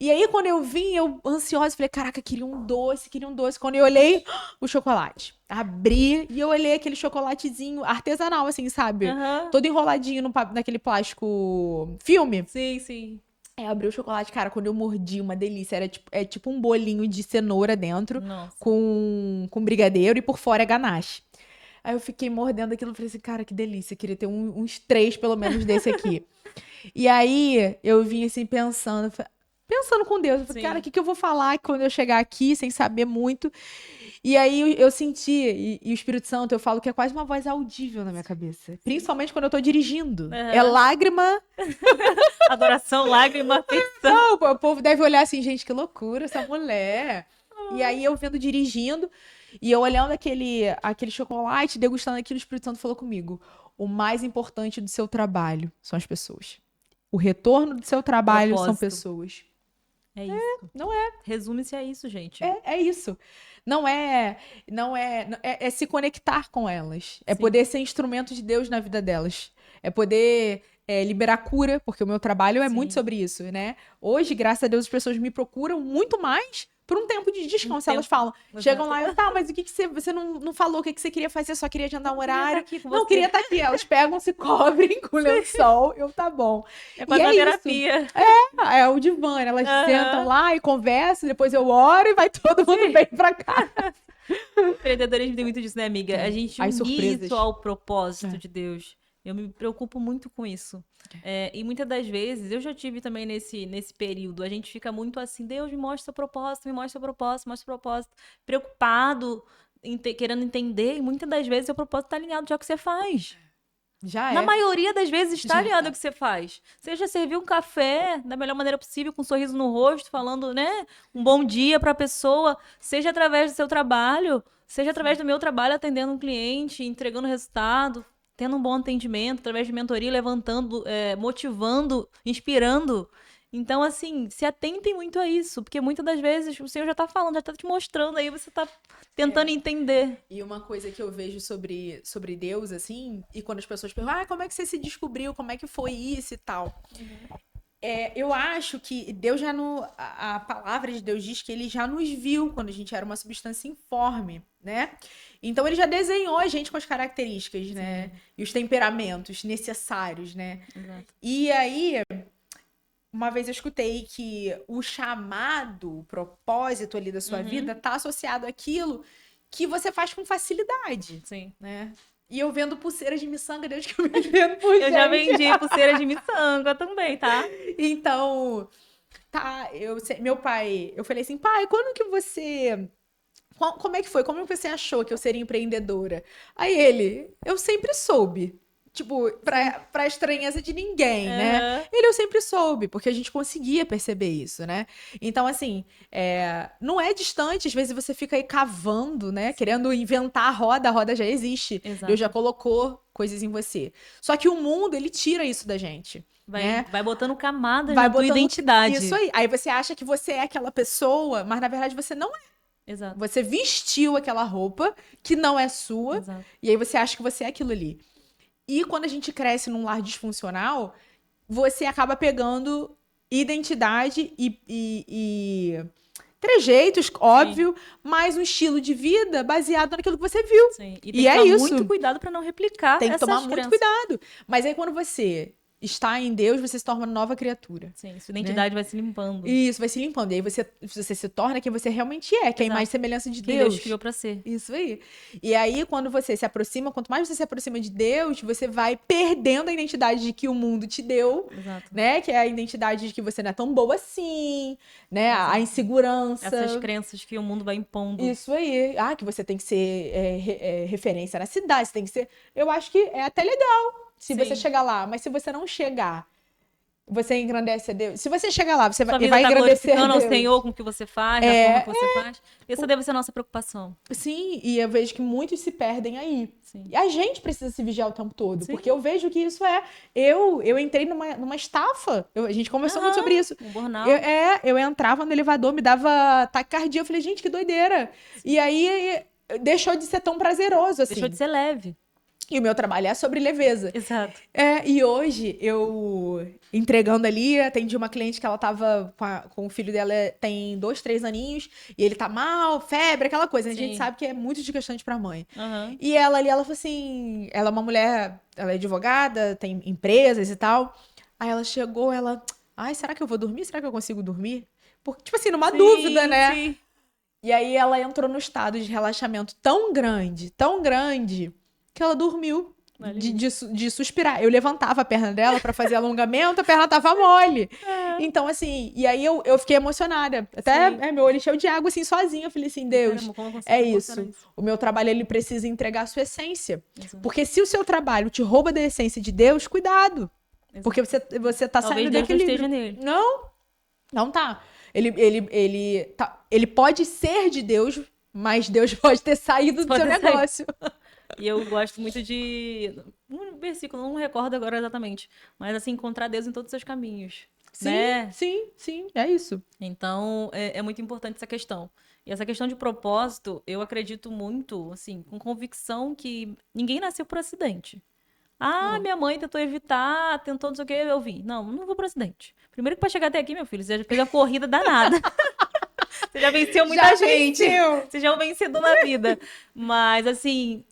E aí, quando eu vim, eu ansiosa, falei, caraca, queria um doce, queria um doce. Quando eu olhei, o chocolate. Abri e eu olhei aquele chocolatezinho artesanal, assim, sabe? Aham. Todo enroladinho naquele plástico filme. Sim, sim. Abri o chocolate, cara, quando eu mordi, uma delícia. Era tipo um bolinho de cenoura dentro, Nossa. com brigadeiro e por fora é ganache. Aí eu fiquei mordendo aquilo e falei assim, cara, que delícia, queria ter uns 3 pelo menos desse aqui. E aí eu vim assim pensando com Deus, eu falei, Sim. cara, o que eu vou falar quando eu chegar aqui sem saber muito? E aí eu senti, e o Espírito Santo, eu falo que é quase uma voz audível na minha cabeça. Principalmente quando eu tô dirigindo. Uhum. É lágrima. Adoração, lágrima, afeição. Não, o povo deve olhar assim, gente, que loucura essa mulher. E aí eu vendo dirigindo, e eu olhando aquele chocolate, degustando aquilo, o Espírito Santo falou comigo. O mais importante do seu trabalho são as pessoas. O retorno do seu trabalho são Propósito. pessoas. É isso. Não é. Resume-se a isso, gente. É isso. Não é se conectar com elas. É Sim. poder ser instrumento de Deus na vida delas. É poder liberar cura, porque o meu trabalho é Sim. muito sobre isso, né? Hoje, graças a Deus, as pessoas me procuram muito mais por um tempo de descanso. Um Elas tempo. falam, chegam lá e eu, tá, mas o que você não falou? O que você queria fazer? Só queria agendar um horário? Não, queria estar aqui. Elas pegam, se cobrem com o lençol. Eu, tá bom. É quase uma terapia. É o divã, né? Elas Aham. sentam lá e conversam, depois eu oro e vai todo mundo bem pra cá. Empreendedorismo tem muito disso, né, amiga? A gente As unir surpresas. isso ao propósito de Deus. Eu me preocupo muito com isso. E muitas das vezes, eu já tive também nesse período, a gente fica muito assim, Deus, me mostra o propósito, me mostra o propósito, mostra o propósito. Preocupado, querendo entender, e muitas das vezes o propósito está alinhado já com o que você faz. Já Na é. maioria das vezes está Já alinhado tá. ao que você faz. Seja servir um café da melhor maneira possível, com um sorriso no rosto, falando, né, um bom dia para a pessoa, seja através do seu trabalho, seja através do meu trabalho, atendendo um cliente, entregando resultado, tendo um bom atendimento, através de mentoria, levantando, motivando, inspirando. Então, assim, se atentem muito a isso, porque muitas das vezes o Senhor já tá falando, já tá te mostrando, aí você tá tentando entender. E uma coisa que eu vejo sobre Deus, assim, e quando as pessoas perguntam, como é que você se descobriu, como é que foi isso e tal. Eu acho que Deus a palavra de Deus diz que ele já nos viu quando a gente era uma substância informe, né? Então ele já desenhou a gente com as características, né? E os temperamentos necessários, né? Exato. E aí, uma vez eu escutei que o chamado, o propósito ali da sua vida tá associado àquilo que você faz com facilidade, Sim. né? E eu vendo pulseiras de miçanga desde que eu me vendo por Eu já gente. vendi pulseira de miçanga também, tá? Então, meu pai, eu falei assim, pai, quando que você... Como é que foi? Como você achou que eu seria empreendedora? Aí ele, eu sempre soube. Tipo, pra estranheza de ninguém, né? Eu sempre soube, porque a gente conseguia perceber isso, né? Então, assim, não é distante, às vezes você fica aí cavando, né? Querendo inventar a roda já existe. Exato. Deus já colocou coisas em você. Só que o mundo, ele tira isso da gente. Vai botando camadas Vai na tua botando identidade. Isso aí. Aí você acha que você é aquela pessoa, mas na verdade você não é. Exato. Você vestiu aquela roupa que não é sua, Exato. e aí você acha que você é aquilo ali. E quando a gente cresce num lar disfuncional, você acaba pegando identidade e trejeitos, óbvio, mas um estilo de vida baseado naquilo que você viu. Sim. E tem que é tomar isso. muito cuidado pra não replicar Tem que essas tomar muito crenças. cuidado. Mas aí quando você está em Deus, você se torna uma nova criatura. Sim, sua identidade vai se limpando. Isso, vai se limpando. E aí você se torna quem você realmente é, que é a imagem e semelhança de Quem Deus. Deus criou pra ser. Isso aí. E aí, quando você se aproxima, quanto mais você se aproxima de Deus, você vai perdendo a identidade de que o mundo te deu, Exato. né? Que é a identidade de que você não é tão boa assim, né? A insegurança. Essas crenças que o mundo vai impondo. Isso aí. Ah, que você tem que ser referência na cidade, você tem que ser... Eu acho que é até legal se você chegar lá, mas se você não chegar, você engrandece a Deus. Se você chegar lá, você vai engrandecer a Deus. Ao Senhor com o que você faz, da forma que você faz. Essa deve ser a nossa preocupação. Sim, e eu vejo que muitos se perdem aí. Sim. E a gente precisa se vigiar o tempo todo, porque eu vejo que isso é... Eu entrei numa estafa, a gente conversou muito sobre isso. Um burnout. Eu entrava no elevador, me dava taquicardia, eu falei, gente, que doideira. E aí, deixou de ser tão prazeroso, assim. Deixou de ser leve. E o meu trabalho é sobre leveza. Exato. E hoje, eu entregando ali, atendi uma cliente que ela tava com o filho dela, tem 2, 3 aninhos, e ele tá mal, febre, aquela coisa. A gente sabe que é muito desgastante pra mãe. E ela ali, ela falou assim, ela é uma mulher, ela é advogada, tem empresas e tal. Aí ela chegou, ai, será que eu vou dormir? Será que eu consigo dormir? Porque, tipo assim, numa dúvida, né? Sim. E aí ela entrou no estado de relaxamento tão grande, que ela dormiu de suspirar. Eu levantava a perna dela pra fazer alongamento, a perna tava mole. Então, assim, e aí eu fiquei emocionada. Até meu olho encheu de água, assim, sozinha. Eu falei assim, Deus, é isso. O meu trabalho, ele precisa entregar a sua essência. Exato. Porque se o seu trabalho te rouba da essência de Deus, cuidado. Exato. Porque você tá saindo do equilíbrio. Deus não esteja nele. Não tá. Ele pode ser de Deus, mas Deus pode ter saído do seu negócio. E eu gosto muito de um versículo, não recordo agora exatamente, mas assim, encontrar Deus em todos os seus caminhos. Sim, né? sim, é isso. Então, é muito importante essa questão. E essa questão de propósito, eu acredito muito, assim, com convicção que ninguém nasceu por acidente. Minha mãe tentou evitar, tentou não sei o que, eu vi. Não vou por acidente. Primeiro que pra chegar até aqui, meu filho, você já fez a corrida danada. Você já venceu muita gente. Você já é um vencedor na vida. Mas, assim...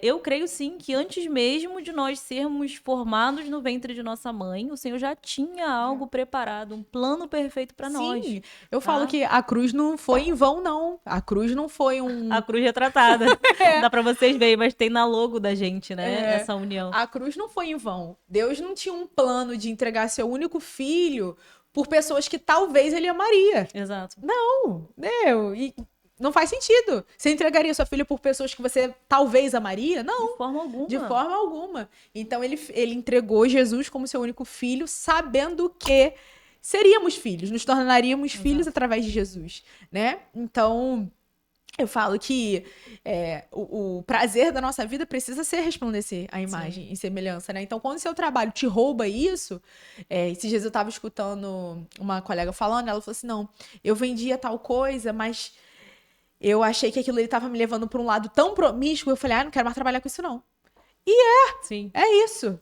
eu creio sim que antes mesmo de nós sermos formados no ventre de nossa mãe, o Senhor já tinha algo preparado, um plano perfeito para nós. Sim, eu falo que a cruz não foi em vão, não. A cruz não foi A cruz retratada. Não dá para vocês verem, mas tem na logo da gente, né? Essa união. A cruz não foi em vão. Deus não tinha um plano de entregar seu único filho por pessoas que talvez ele amaria. Exato. Não, não faz sentido. Você entregaria sua filha por pessoas que você talvez amaria? Não. De forma alguma. De forma alguma. Então, ele entregou Jesus como seu único filho, sabendo que seríamos filhos, nos tornaríamos filhos através de Jesus, né? Então, eu falo que o prazer da nossa vida precisa ser resplandecer a imagem e semelhança, né? Então, quando o seu trabalho te rouba isso... esses dias eu tava escutando uma colega falando, ela falou assim, não, eu vendia tal coisa, mas... eu achei que aquilo ele tava me levando para um lado tão promíscuo, eu falei, não quero mais trabalhar com isso, não. Sim. É isso.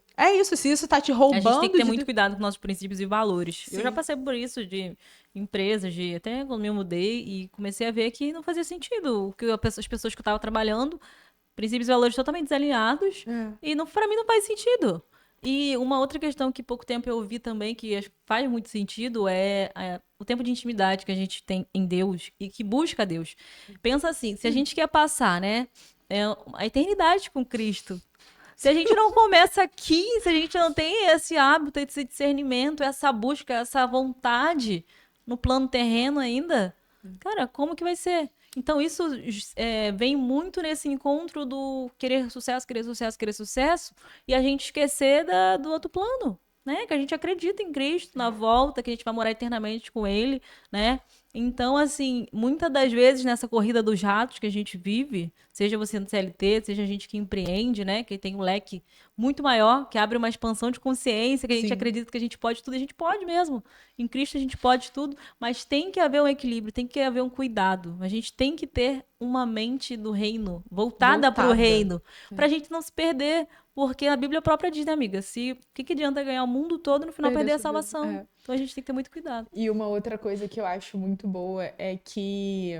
Se isso tá te roubando... A gente tem que ter muito cuidado com nossos princípios e valores. Sim. Eu já passei por isso de empresas, até quando eu mudei e comecei a ver que não fazia sentido. Que as pessoas que eu tava trabalhando, princípios e valores totalmente desalinhados, e para mim não faz sentido. E uma outra questão que pouco tempo eu ouvi também, que faz muito sentido, é o tempo de intimidade que a gente tem em Deus e que busca Deus. Pensa assim, se a gente quer passar, né, a eternidade com Cristo, se a gente não começa aqui, se a gente não tem esse hábito, esse discernimento, essa busca, essa vontade no plano terreno ainda, cara, como que vai ser? Então, isso vem muito nesse encontro do querer sucesso, e a gente esquecer do outro plano, né? Que a gente acredita em Cristo, na volta, que a gente vai morar eternamente com Ele, né? Então, assim, muitas das vezes nessa corrida dos ratos que a gente vive, seja você no CLT, seja a gente que empreende, né? Que tem um leque muito maior, que abre uma expansão de consciência, que a gente acredita que a gente pode tudo, e a gente pode mesmo. Em Cristo a gente pode tudo, mas tem que haver um equilíbrio, tem que haver um cuidado. A gente tem que ter uma mente do reino, voltada para o reino, para a gente não se perder, porque a Bíblia própria diz, né, amiga? O que adianta ganhar o mundo todo e no final perder a salvação? Então a gente tem que ter muito cuidado. E uma outra coisa que eu acho muito boa é que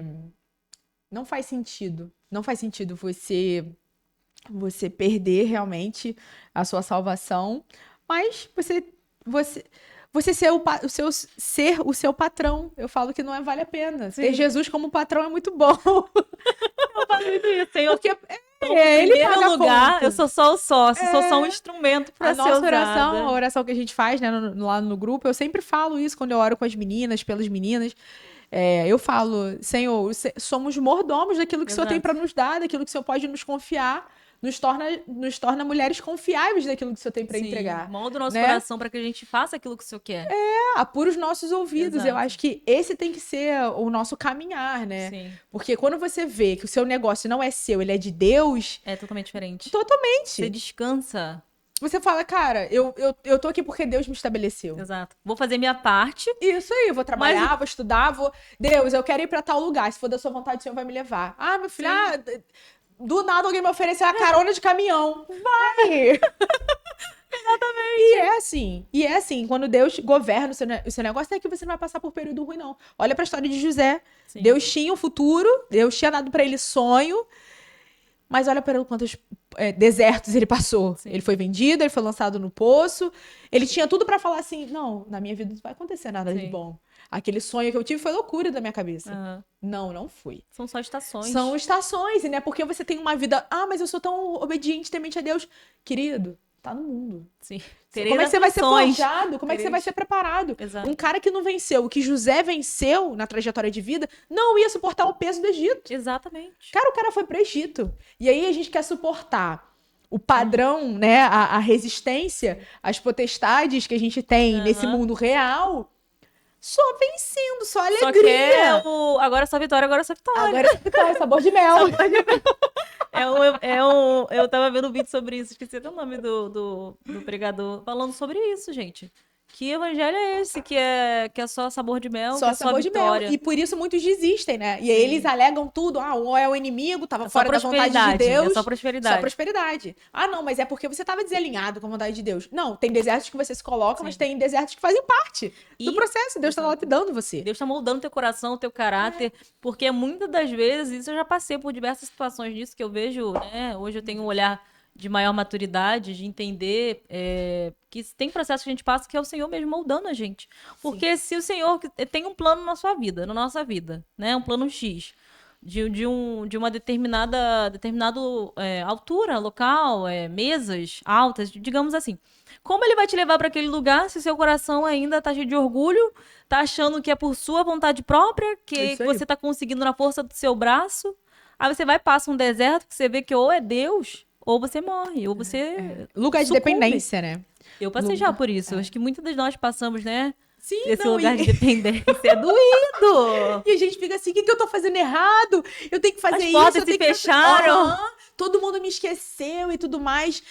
não faz sentido você perder realmente a sua salvação Mas você ser o seu patrão, eu falo que não vale a pena. Sim. Ter Jesus como patrão é muito bom. Eu falo muito isso, Senhor. Porque Em ele paga primeiro a lugar, conta. eu sou só o sócio, sou só um instrumento para A ser nossa usada. oração, a oração que a gente faz, né, lá no grupo, eu sempre falo isso quando eu oro com as meninas, pelas meninas. Eu falo, Senhor, somos mordomos daquilo que o Senhor tem para nos dar, daquilo que o Senhor pode nos confiar, nos torna mulheres confiáveis daquilo que o Senhor tem para entregar. Molda o nosso né? coração para que a gente faça aquilo que o Senhor quer. Apura os nossos ouvidos. Exato. Eu acho que esse tem que ser o nosso caminhar, né? Sim. Porque quando você vê que o seu negócio não é seu, ele é de Deus. É totalmente diferente. Totalmente. Você descansa. Você fala, cara, eu tô aqui porque Deus me estabeleceu. Exato. Vou fazer minha parte. Isso aí, eu vou trabalhar, vou estudar, Deus, eu quero ir pra tal lugar. Se for da sua vontade, o Senhor vai me levar. Ah, meu filho, do nada alguém me ofereceu uma carona de caminhão. Vai! Exatamente. E é assim, quando Deus governa o seu negócio, não é que você não vai passar por período ruim, não. Olha pra história de José. Sim. Deus tinha o futuro, Deus tinha dado pra ele sonho, mas olha para quantos desertos ele passou. Sim. Ele foi vendido, ele foi lançado no poço. Ele tinha tudo pra falar assim, não, na minha vida não vai acontecer nada de bom. Aquele sonho que eu tive foi loucura da minha cabeça. Não foi. São só estações. São estações, e não é porque você tem uma vida... Ah, mas eu sou tão obediente, temente a Deus. Querido, tá no mundo. Sim. Como é que você vai ser forjado? Como é que você vai ser preparado? Exato. Um cara que não venceu o que José venceu na trajetória de vida, não ia suportar o peso do Egito. Exatamente. Cara, o cara foi pro Egito. E aí a gente quer suportar o padrão, né? A resistência, as potestades que a gente tem nesse mundo real... Só vencendo, só alegria. Só quer agora só vitória, agora só vitória. Agora é vitória, sabor de mel. Eu tava vendo um vídeo sobre isso, esqueci até o nome do pregador, falando sobre isso, gente. Que evangelho é esse? Que é só sabor de mel, Só que é sabor só de vitória. mel. E por isso muitos desistem, né? E aí eles alegam tudo. Ou é o inimigo, tava fora da vontade de Deus. É só prosperidade. Só prosperidade. Ah, não, mas é porque você tava desalinhado com a vontade de Deus. Não, tem desertos que você se coloca, mas tem desertos que fazem parte do processo. Deus tá lapidando você. Deus tá moldando teu coração, teu caráter. Porque muitas das vezes, isso eu já passei por diversas situações disso que eu vejo, né? Hoje eu tenho um olhar de maior maturidade, de entender que tem processos que a gente passa que é o Senhor mesmo moldando a gente. Porque se o Senhor tem um plano na sua vida, na nossa vida, né? Um plano X, de uma determinada altura, local, mesas altas, digamos assim. Como ele vai te levar para aquele lugar se o seu coração ainda tá cheio de orgulho, tá achando que é por sua vontade própria, que você tá conseguindo na força do seu braço? Aí você vai, passa um deserto que você vê que ou é Deus... Ou você morre, ou você lugar de sucumbe. dependência, né? Eu passei já por isso. Acho que muitas de nós passamos, né? Sim, esse lugar de dependência. É doído! E a gente fica assim, o que eu tô fazendo errado? Eu tenho que fazer As isso. portas eu se tenho fecharam. Todo mundo me esqueceu e tudo mais.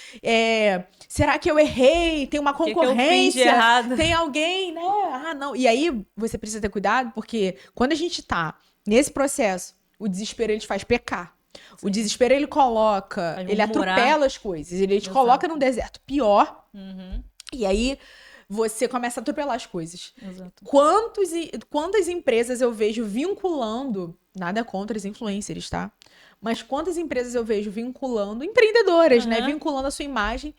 Será que eu errei? Tem uma concorrência? Que eu fiz de errado? Tem alguém, né? Ah, não. E aí, você precisa ter cuidado, porque quando a gente tá nesse processo, o desespero, ele te faz pecar. O desespero, ele coloca, ele atropela as coisas. Ele te coloca num deserto pior. E aí, você começa a atropelar as coisas. Exato. Quantas empresas eu vejo vinculando... Nada contra os influencers, tá? Mas quantas empresas eu vejo vinculando... Empreendedoras, né? Vinculando a sua imagem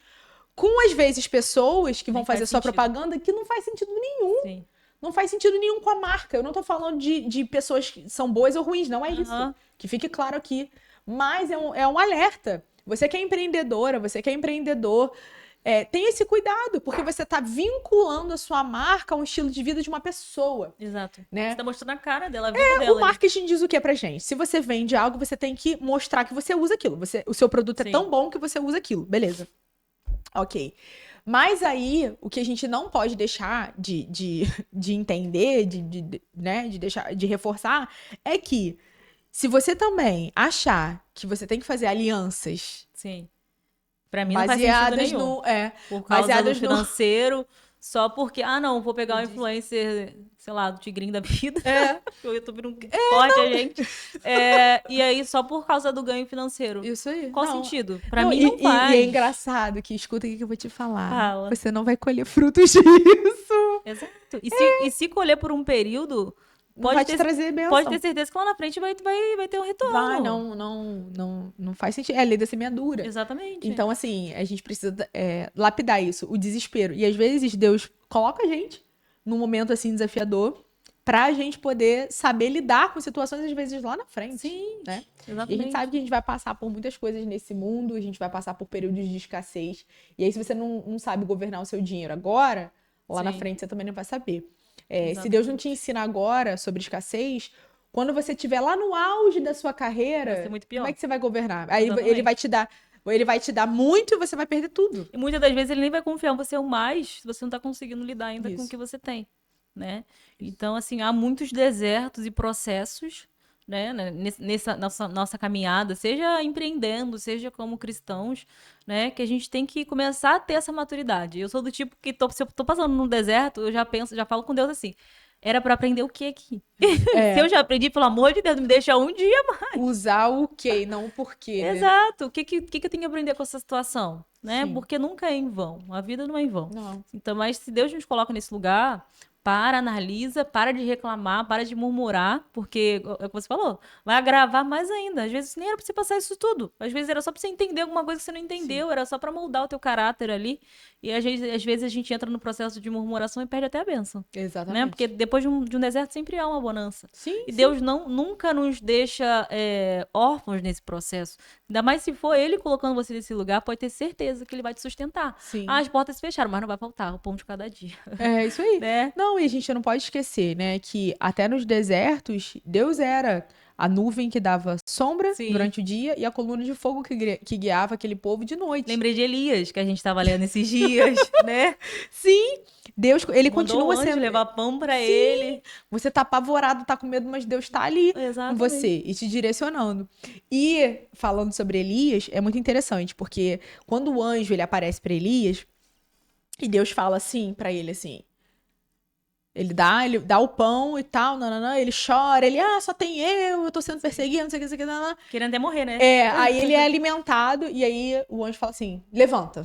com, às vezes, pessoas que vão fazer sua propaganda que não faz sentido nenhum. Sim. Não faz sentido nenhum com a marca. Eu não tô falando de pessoas que são boas ou ruins. Não é isso. Que fique claro aqui. Mas é um alerta. Você que é empreendedora, você que é empreendedor, tem esse cuidado, porque você está vinculando a sua marca a um estilo de vida de uma pessoa. Exato. Né? Você está mostrando a cara dela, a vida dela. O marketing diz o que pra gente? Se você vende algo, você tem que mostrar que você usa aquilo. O seu produto é tão bom que você usa aquilo. Beleza. Ok. Mas aí, o que a gente não pode deixar de entender, de reforçar, é que se você também achar que você tem que fazer alianças... Sim. Pra mim não faz sentido nenhum. Por causa do financeiro, só porque... Ah, não, vou pegar um influencer, sei lá, do Tigrinho da vida. O YouTube não corte a gente. E aí, só por causa do ganho financeiro. Isso aí. Qual sentido? Pra mim não faz. E é engraçado que, escuta o que eu vou te falar. Fala. Você não vai colher frutos disso. Exato. E se colher por um período... vai te trazer bênção. Pode ter certeza que lá na frente vai ter um retorno. Vai, não faz sentido. É a lei da semeadura. Exatamente. Então, assim, a gente precisa lapidar isso, o desespero. E às vezes Deus coloca a gente num momento assim desafiador pra gente poder saber lidar com situações, às vezes, lá na frente. Sim, né? exatamente. E a gente sabe que a gente vai passar por muitas coisas nesse mundo, a gente vai passar por períodos de escassez. E aí, se você não sabe governar o seu dinheiro agora, lá na frente você também não vai saber. Se Deus não te ensina agora sobre escassez, quando você estiver lá no auge da sua carreira, vai ser muito pior. como é que você vai governar? Aí ele vai te dar muito e você vai perder tudo. E muitas das vezes ele nem vai confiar em você o mais se você não tá conseguindo lidar ainda com o que você tem, né? Então, assim, há muitos desertos e processos, né? Nessa nossa caminhada, seja empreendendo, seja como cristãos, né? Que a gente tem que começar a ter essa maturidade. Eu sou do tipo que se eu tô passando num deserto, eu já falo com Deus assim, era pra aprender o que aqui? Se eu já aprendi, pelo amor de Deus, me deixa um dia mais. Usar o quê, não o porquê. Exato. O que eu tenho que aprender com essa situação? Né? Sim. Porque nunca é em vão. A vida não é em vão. Não. Então, mas se Deus nos coloca nesse lugar, analisa, para de reclamar, para de murmurar, porque é o que você falou, vai agravar mais ainda. Às vezes nem era pra você passar isso tudo. Às vezes era só pra você entender alguma coisa que você não entendeu, era só pra moldar o teu caráter ali. E às vezes a gente entra no processo de murmuração e perde até a bênção. Exatamente. Né? Porque depois de um deserto sempre há uma bonança. Sim, e Deus nunca nos deixa órfãos nesse processo. Ainda mais se for Ele colocando você nesse lugar, pode ter certeza que Ele vai te sustentar. Sim. As portas se fecharam, mas não vai faltar o pão de cada dia. É isso aí. Né? Não, e a gente não pode esquecer, né, que até nos desertos, Deus era a nuvem que dava sombra durante o dia e a coluna de fogo que guiava aquele povo de noite. Lembrei de Elias, que a gente estava lendo esses dias, né? Sim, Deus, ele Mandou continua sendo levar pão para Sim. ele. Você tá apavorado, tá com medo, mas Deus tá ali com você e te direcionando. E falando sobre Elias, é muito interessante, porque quando o anjo ele aparece para Elias e Deus fala assim para ele assim, ele dá o pão e tal, ele chora, ele, só tem eu tô sendo perseguido, não sei o que, não. Querendo até morrer, né? Aí ele é alimentado e aí o anjo fala assim, levanta.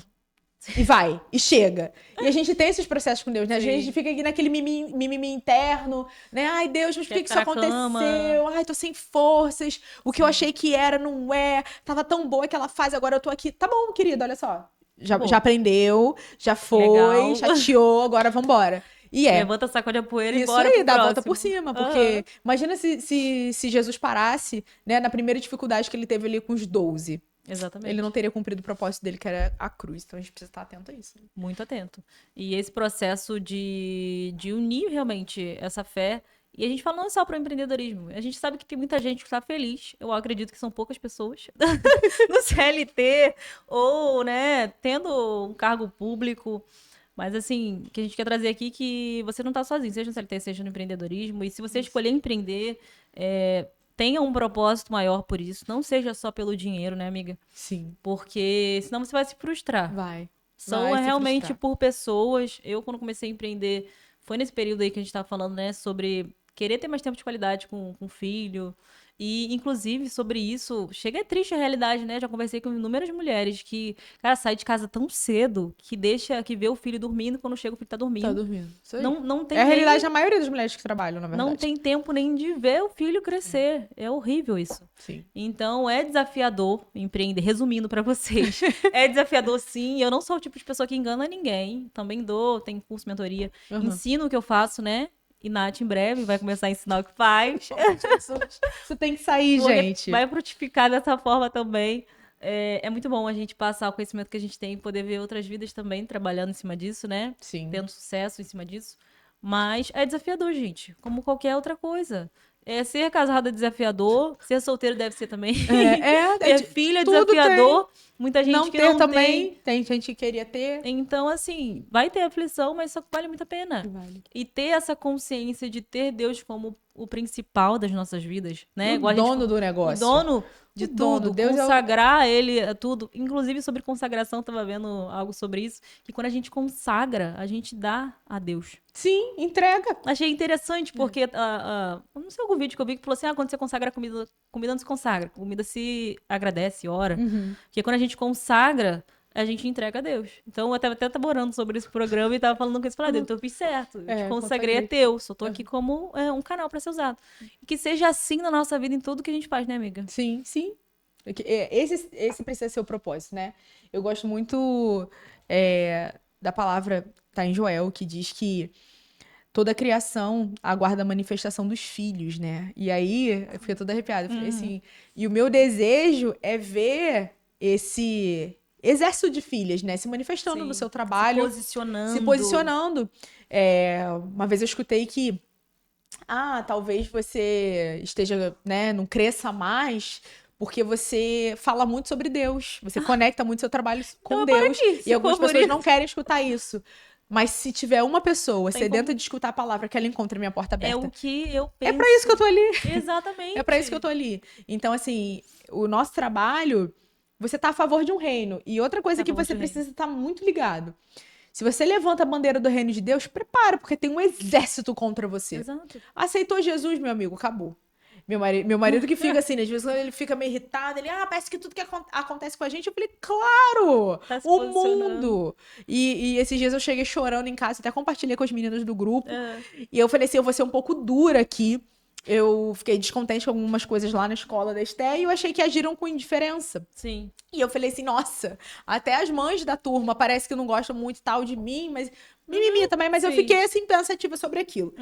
E vai, e chega. E a gente tem esses processos com Deus, né? A gente fica aqui naquele mimimi interno, né? Ai, Deus, mas por que isso aconteceu? Ai, tô sem forças. O que eu achei que era, não é. Tava tão boa aquela fase, agora eu tô aqui. Tá bom, querido, olha só. Já aprendeu, já foi, chateou, agora vambora. Levanta, sacode a poeira e bora. Isso aí, dá a volta por cima. Porque imagina se Jesus parasse, né, na primeira dificuldade que ele teve ali com os 12. Exatamente. Ele não teria cumprido o propósito dele, que era a cruz. Então a gente precisa estar atento a isso. Muito atento. E esse processo de unir realmente essa fé. E a gente fala não só para o empreendedorismo. A gente sabe que tem muita gente que está feliz. Eu acredito que são poucas pessoas no CLT ou, né, tendo um cargo público. Mas, assim, o que a gente quer trazer aqui é que você não está sozinho, seja no CLT, seja no empreendedorismo. E se você escolher empreender, tenha um propósito maior por isso. Não seja só pelo dinheiro, né, amiga? Sim. Porque senão você vai se frustrar. São realmente por pessoas. Eu, quando comecei a empreender, foi nesse período aí que a gente estava falando, né, sobre querer ter mais tempo de qualidade com o filho. E, inclusive, sobre isso, chega triste a realidade, né? Já conversei com inúmeras mulheres que, cara, sai de casa tão cedo que vê o filho dormindo, quando chega o filho tá dormindo. Tá dormindo. Isso aí. Não tem a realidade da maioria das mulheres que trabalham, na verdade. Não tem tempo nem de ver o filho crescer. É horrível isso. Sim. Então, é desafiador empreender. Resumindo pra vocês, é desafiador sim. Eu não sou o tipo de pessoa que engana ninguém. Também tenho curso, mentoria. Ensino o que eu faço, né? E Nath, em breve, vai começar a ensinar o que faz. Isso tem que sair, gente. Vai frutificar dessa forma também. É muito bom a gente passar o conhecimento que a gente tem e poder ver outras vidas também trabalhando em cima disso, né? Sim. Tendo sucesso em cima disso. Mas é desafiador, gente. Como qualquer outra coisa. Ser casado é desafiador, ser solteiro deve ser também. Ter filho é desafiador. Tem. Muita gente não que ter não também. Tem gente que queria ter. Então, assim, vai ter aflição, mas só que vale muito a pena. Vale. E ter essa consciência de ter Deus como o principal das nossas vidas, né? O dono do negócio. O dono de tudo. Deus consagrar ele a tudo. Inclusive, sobre consagração, tava vendo algo sobre isso. Que quando a gente consagra, a gente dá a Deus. Sim, entrega. Achei interessante, porque não sei algum vídeo que eu vi que falou assim, quando você consagra comida não se consagra. Comida se agradece, ora. Porque quando a gente consagra, a gente entrega a Deus. Então, eu tava até orando sobre esse programa e tava falando com esse falado, então eu fiz certo. Eu te consagrei, é teu. Só tô aqui como um canal pra ser usado. E que seja assim na nossa vida, em tudo que a gente faz, né, amiga? Sim, sim. Esse precisa ser o propósito, né? Eu gosto muito da palavra, tá em Joel, que diz que toda a criação aguarda a manifestação dos filhos, né? E aí, eu fiquei toda arrepiada. Eu falei assim, e o meu desejo é ver esse exército de filhas, né? Se manifestando no seu trabalho. Se posicionando. Uma vez eu escutei que talvez você esteja, né, não cresça mais porque você fala muito sobre Deus. Você conecta muito seu trabalho com Deus. E algumas pessoas não querem escutar isso. Mas se tiver uma pessoa sedenta de escutar a palavra, que ela encontra a minha porta aberta. É o que eu penso. É pra isso que eu tô ali. Exatamente. É pra isso que eu tô ali. Então, assim, o nosso trabalho, você tá a favor de um reino. E outra coisa que você precisa estar muito ligado. Se você levanta a bandeira do reino de Deus, prepara, porque tem um exército contra você. Exato. Aceitou Jesus, meu amigo, acabou. Meu marido que fica assim, às vezes ele fica meio irritado, ele, parece que tudo que acontece com a gente, eu falei, claro, tá o mundo. E esses dias eu cheguei chorando em casa, até compartilhei com as meninas do grupo, e eu falei assim, eu vou ser um pouco dura aqui, eu fiquei descontente com algumas coisas lá na escola da Esté e eu achei que agiram com indiferença. Sim. E eu falei assim, nossa, até as mães da turma parece que não gostam muito tal de mim, mas mimimi também, mas eu fiquei assim pensativa sobre aquilo.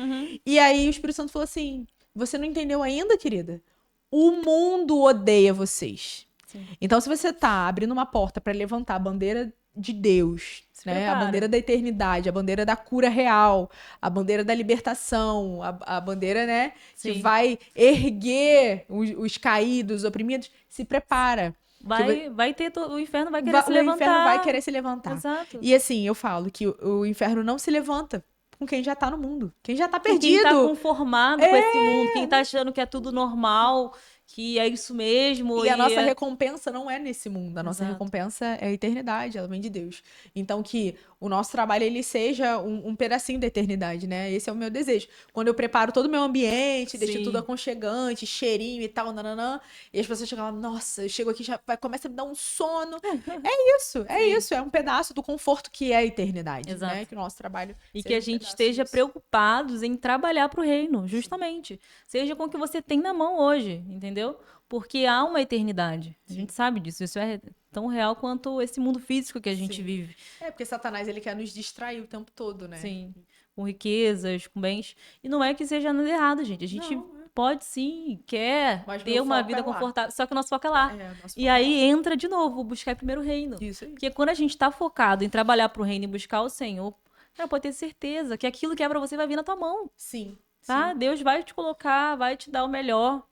E aí o Espírito Santo falou assim, você não entendeu ainda, querida? O mundo odeia vocês. Sim. Então, se você tá abrindo uma porta para levantar a bandeira de Deus, né? A bandeira da eternidade, a bandeira da cura real, a bandeira da libertação, a bandeira, né, que vai erguer os caídos, os oprimidos, se prepara. Vai ter o inferno vai querer se levantar. O inferno vai querer se levantar. Exato. E assim, eu falo que o inferno não se levanta com quem já tá no mundo. Quem já tá perdido. Quem tá conformado com esse mundo. Quem tá achando que é tudo normal, que é isso mesmo. E a nossa recompensa não é nesse mundo. A nossa recompensa é a eternidade, ela vem de Deus. Então que o nosso trabalho, ele seja um pedacinho da eternidade, né? Esse é o meu desejo. Quando eu preparo todo o meu ambiente, deixo tudo aconchegante, cheirinho e tal, nananã, e as pessoas chegam lá, nossa, eu chego aqui, começa a me dar um sono. É isso. É um pedaço do conforto que é a eternidade, né? Que o nosso trabalho... E que a gente esteja preocupados em trabalhar pro reino, justamente. Seja com o que você tem na mão hoje, entendeu? Porque há uma eternidade. A gente sabe disso. Isso é tão real quanto esse mundo físico que a gente vive. Porque Satanás, ele quer nos distrair o tempo todo, né? Sim. Com riquezas, com bens. E não é que seja nada errado, gente. A gente pode sim, quer ter uma vida confortável. Só que o nosso foco é lá. E aí entra de novo, buscar primeiro o reino. Isso aí. Porque quando a gente tá focado em trabalhar pro reino e buscar o Senhor, cara, pode ter certeza que aquilo que é pra você vai vir na tua mão. Sim. Tá? Deus vai te colocar, vai te dar o melhor.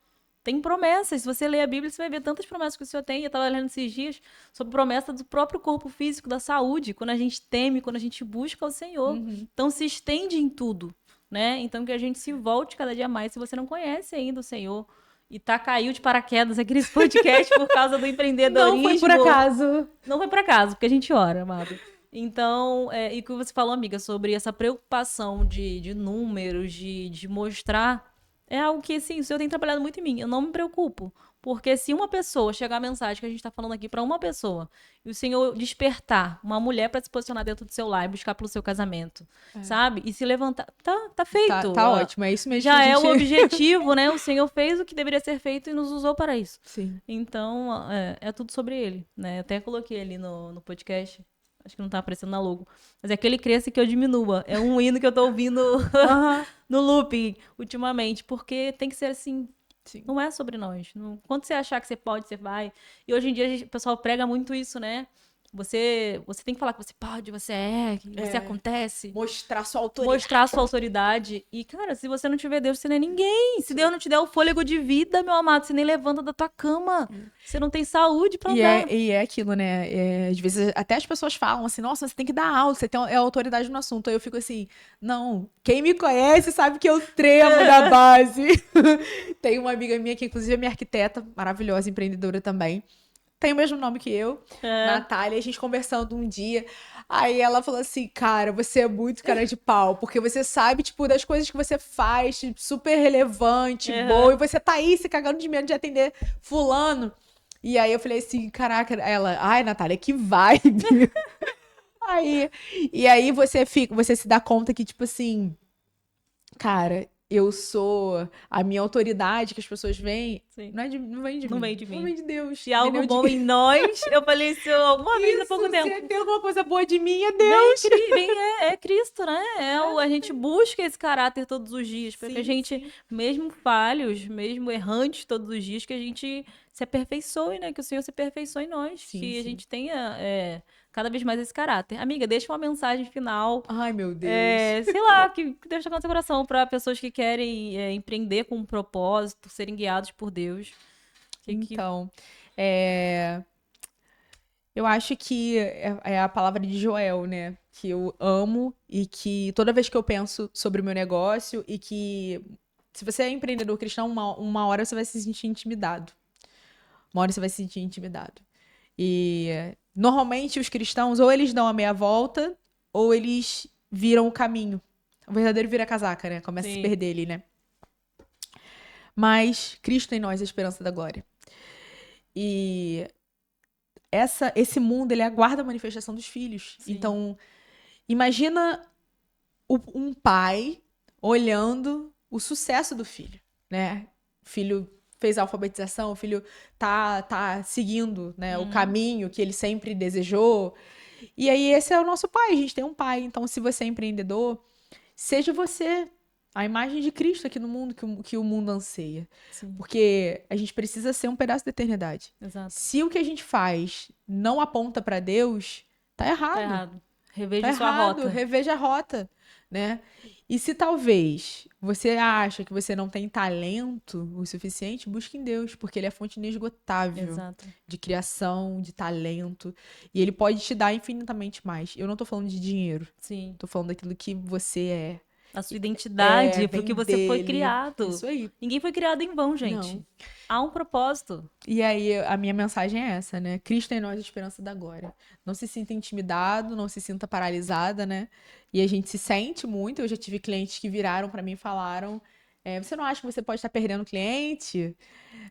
Tem promessas. Se você ler a Bíblia, você vai ver tantas promessas que o Senhor tem. Eu estava lendo esses dias sobre promessa do próprio corpo físico, da saúde. Quando a gente teme, quando a gente busca o Senhor. Então, se estende em tudo, né? Então, que a gente se volte cada dia mais. Se você não conhece ainda o Senhor e caiu de paraquedas aqui nesse podcast por causa do empreendedorismo. Não foi por acaso. Não foi por acaso, porque a gente ora, amado. Então, e o que você falou, amiga, sobre essa preocupação de números, de mostrar... É algo que, assim, o Senhor tem trabalhado muito em mim. Eu não me preocupo. Porque se uma pessoa chegar a mensagem que a gente tá falando aqui pra uma pessoa e o Senhor despertar uma mulher pra se posicionar dentro do seu lar e buscar pelo seu casamento, sabe? E se levantar, tá feito. Tá ótimo, é isso mesmo. Já é o objetivo, né? O Senhor fez o que deveria ser feito e nos usou para isso. Sim. Então, é tudo sobre Ele, né? Eu até coloquei ali no podcast. Acho que não tá aparecendo na logo. Mas é que ele cresça e que eu diminua. É um hino que eu tô ouvindo no looping ultimamente. Porque tem que ser assim. Sim. Não é sobre nós. Quando você achar que você pode, você vai. E hoje em dia o pessoal prega muito isso, né? Você tem que falar que você pode, você que você acontece. Mostrar sua autoridade. Mostrar sua autoridade. E, cara, se você não tiver Deus, você não é ninguém. Se Deus não te der o fôlego de vida, meu amado, você nem levanta da tua cama. Você não tem saúde pra andar. E é aquilo, né? Às vezes até as pessoas falam assim, nossa, você tem que dar aula, você tem autoridade no assunto. Aí eu fico assim, não, quem me conhece sabe que eu tremo da base. Tem uma amiga minha que, inclusive, é minha arquiteta, maravilhosa, empreendedora também. Tem o mesmo nome que eu, Natália, a gente conversando um dia, aí ela falou assim, cara, você é muito cara de pau, porque você sabe, tipo, das coisas que você faz, tipo, super relevante, boa, e você tá aí se cagando de medo de atender fulano, E aí eu falei assim, caraca, ela, ai, Natália, que vibe. E aí você se dá conta que, tipo assim, cara, eu sou a minha autoridade que as pessoas veem, Sim. não vem de Não mim, vem de não mim. vem de Deus. Se há algo entendeu? bom em nós, eu falei isso alguma vez há Isso, pouco tempo. se tem alguma coisa boa de mim, é Vem, Deus. é Cristo, né? A gente busca esse caráter todos os dias, para que a Sim, gente, sim. mesmo falhos, mesmo errantes todos os dias, que a gente se aperfeiçoe, né? Que o Senhor se aperfeiçoe em nós, Sim, que a sim. gente tenha cada vez mais esse caráter. Amiga, deixa uma mensagem final. Ai, meu Deus. Sei lá, que Deus está com seu coração para pessoas que querem empreender com um propósito, serem guiados por Deus. Então, é, eu acho que é a palavra de Joel, né? Que eu amo e que toda vez que eu penso sobre o meu negócio e que se você é empreendedor cristão, uma hora você vai se sentir intimidado. Uma hora você vai se sentir intimidado. E normalmente os cristãos ou eles dão a meia volta ou eles viram o caminho. O verdadeiro vira casaca, né? Começa a se Sim. perder ali, né? Mas Cristo em nós é a esperança da glória. E esse mundo, ele aguarda a manifestação dos filhos. Sim. Então, imagina um pai olhando o sucesso do filho, né? O filho fez a alfabetização, o filho tá seguindo, né, o caminho que ele sempre desejou. E aí esse é o nosso pai, a gente tem um pai. Então, se você é empreendedor, seja você a imagem de Cristo aqui no mundo que o mundo anseia. Sim. Porque a gente precisa ser um pedaço da eternidade. Exato. Se o que a gente faz não aponta para Deus, tá errado. Tá errado. Reveja Tá sua errado, rota. reveja a rota, né? E se talvez você acha que você não tem talento o suficiente, busque em Deus, porque Ele é a fonte inesgotável Exato. de criação, de talento, e Ele pode te dar infinitamente mais. Eu não tô falando de dinheiro, Sim. tô falando daquilo que você é. A sua identidade, vem porque você foi dele. criado. Isso aí. Ninguém foi criado em vão, gente. Não. Há um propósito. E aí, a minha mensagem é essa, né? Cristo em nós, a esperança da glória. Não se sinta intimidado, não se sinta paralisada, né? E a gente se sente muito. Eu já tive clientes que viraram pra mim e falaram: você não acha que você pode estar perdendo cliente?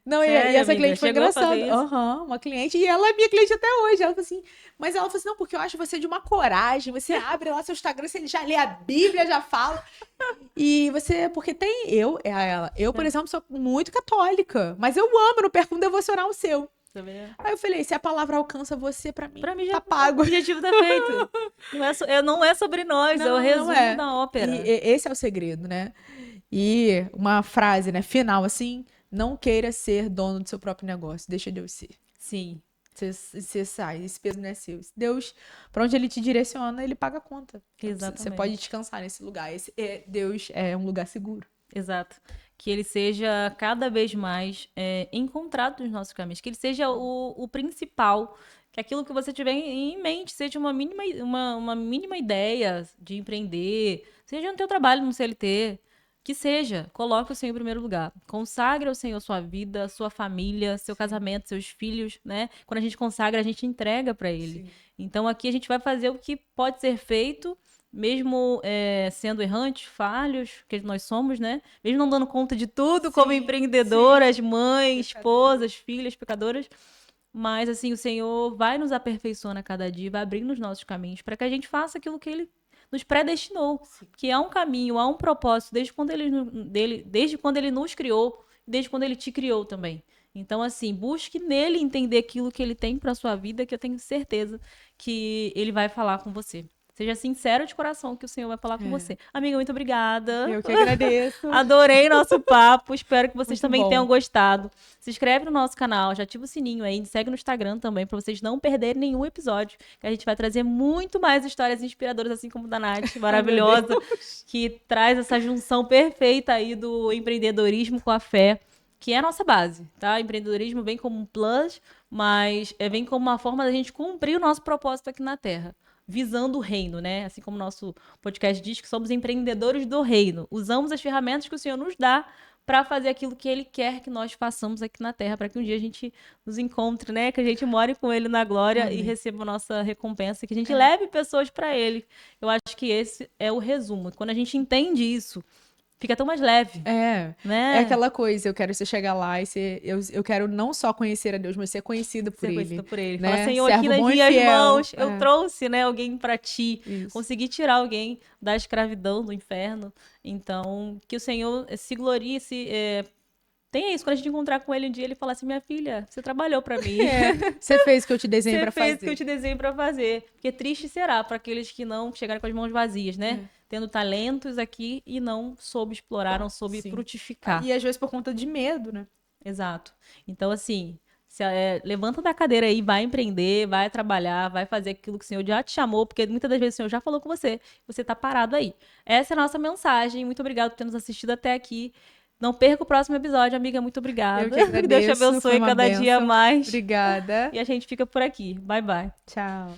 Não, e Sério, essa amiga? cliente foi Chegou a fazer engraçada. isso? Aham, uma cliente, e ela é minha cliente até hoje. Ela falou assim, mas ela falou assim: não, porque eu acho você de uma coragem. Você abre lá seu Instagram, você já lê a Bíblia, já fala. E você, porque tem eu, por exemplo, sou muito católica, mas eu amo, não perco um devocional seu. Aí eu falei, se a palavra alcança você, pra mim Pra mim já tá pago. O objetivo tá feito. Não é sobre nós, é o resumo da ópera. E esse é o segredo, né? E uma frase, né, final, assim: não queira ser dono do seu próprio negócio, deixa Deus ser. Sim. Você sai, esse peso não é seu. Deus, pra onde ele te direciona, ele paga a conta. Exatamente. Você pode descansar nesse lugar. Deus é um lugar seguro. Exato. Que ele seja cada vez mais encontrado nos nossos caminhos. Que ele seja o principal. Que aquilo que você tiver em mente seja uma mínima ideia de empreender. Seja no teu trabalho, no CLT. Que seja. Coloque o Senhor em primeiro lugar. Consagre ao Senhor sua vida, sua família, seu casamento, seus filhos, né? Quando a gente consagra, a gente entrega para ele. Sim. Então aqui a gente vai fazer o que pode ser feito, mesmo sendo errantes, falhos, que nós somos, né? Mesmo não dando conta de tudo, como empreendedoras, mães, esposas, filhas, pecadoras. Mas, assim, o Senhor vai nos aperfeiçoando a cada dia, vai abrindo os nossos caminhos para que a gente faça aquilo que Ele nos predestinou. Sim. Que há um caminho, há um propósito, desde quando Ele nos criou, desde quando Ele te criou também. Então, assim, busque nele entender aquilo que Ele tem para sua vida, que eu tenho certeza que Ele vai falar com você. Seja sincero de coração que o Senhor vai falar com você. Amiga, muito obrigada. Eu que agradeço. Adorei nosso papo. Espero que vocês Muito também bom. tenham gostado. Se inscreve no nosso canal, já ativa o sininho aí, segue no Instagram também, para vocês não perderem nenhum episódio. Que a gente vai trazer muito mais histórias inspiradoras, assim como da Nath, maravilhosa, que traz essa junção perfeita aí do empreendedorismo com a fé, que é a nossa base, tá? Empreendedorismo vem como um plus, mas vem como uma forma da gente cumprir o nosso propósito aqui na Terra. Visando o reino, né? Assim como o nosso podcast diz que somos empreendedores do reino. Usamos as ferramentas que o Senhor nos dá para fazer aquilo que Ele quer que nós façamos aqui na Terra, para que um dia a gente nos encontre, né? Que a gente more com Ele na glória e receba a nossa recompensa, que a gente leve pessoas para Ele. Eu acho que esse é o resumo. Quando a gente entende isso, Fica tão mais leve, É né? aquela coisa, eu quero você chegar lá e eu quero não só conhecer a Deus, mas ser conhecido por Ser ele. conhecido por ele. Né? Fala, Senhor, Servo aqui nas bom e minhas fiel. mãos eu trouxe, né, alguém para ti. Isso. Consegui tirar alguém da escravidão, do inferno. Então, que o Senhor se glorie, tenha isso, quando a gente encontrar com ele um dia, ele falar assim, minha filha, você trabalhou para mim. Você fez o que eu te desenhei para fazer. Você fez o que eu te desenhei para fazer. Porque triste será para aqueles que não chegaram com as mãos vazias, né? Tendo talentos aqui e não soube explorar, não soube frutificar. E às vezes por conta de medo, né? Exato. Então, assim, levanta da cadeira aí, vai empreender, vai trabalhar, vai fazer aquilo que o Senhor já te chamou, porque muitas das vezes o Senhor já falou com você, você tá parado aí. Essa é a nossa mensagem. Muito obrigado por ter nos assistido até aqui. Não perca o próximo episódio, amiga. Muito obrigada. Eu que agradeço, Deus te abençoe cada dia mais. Obrigada. E a gente fica por aqui. Bye, bye. Tchau.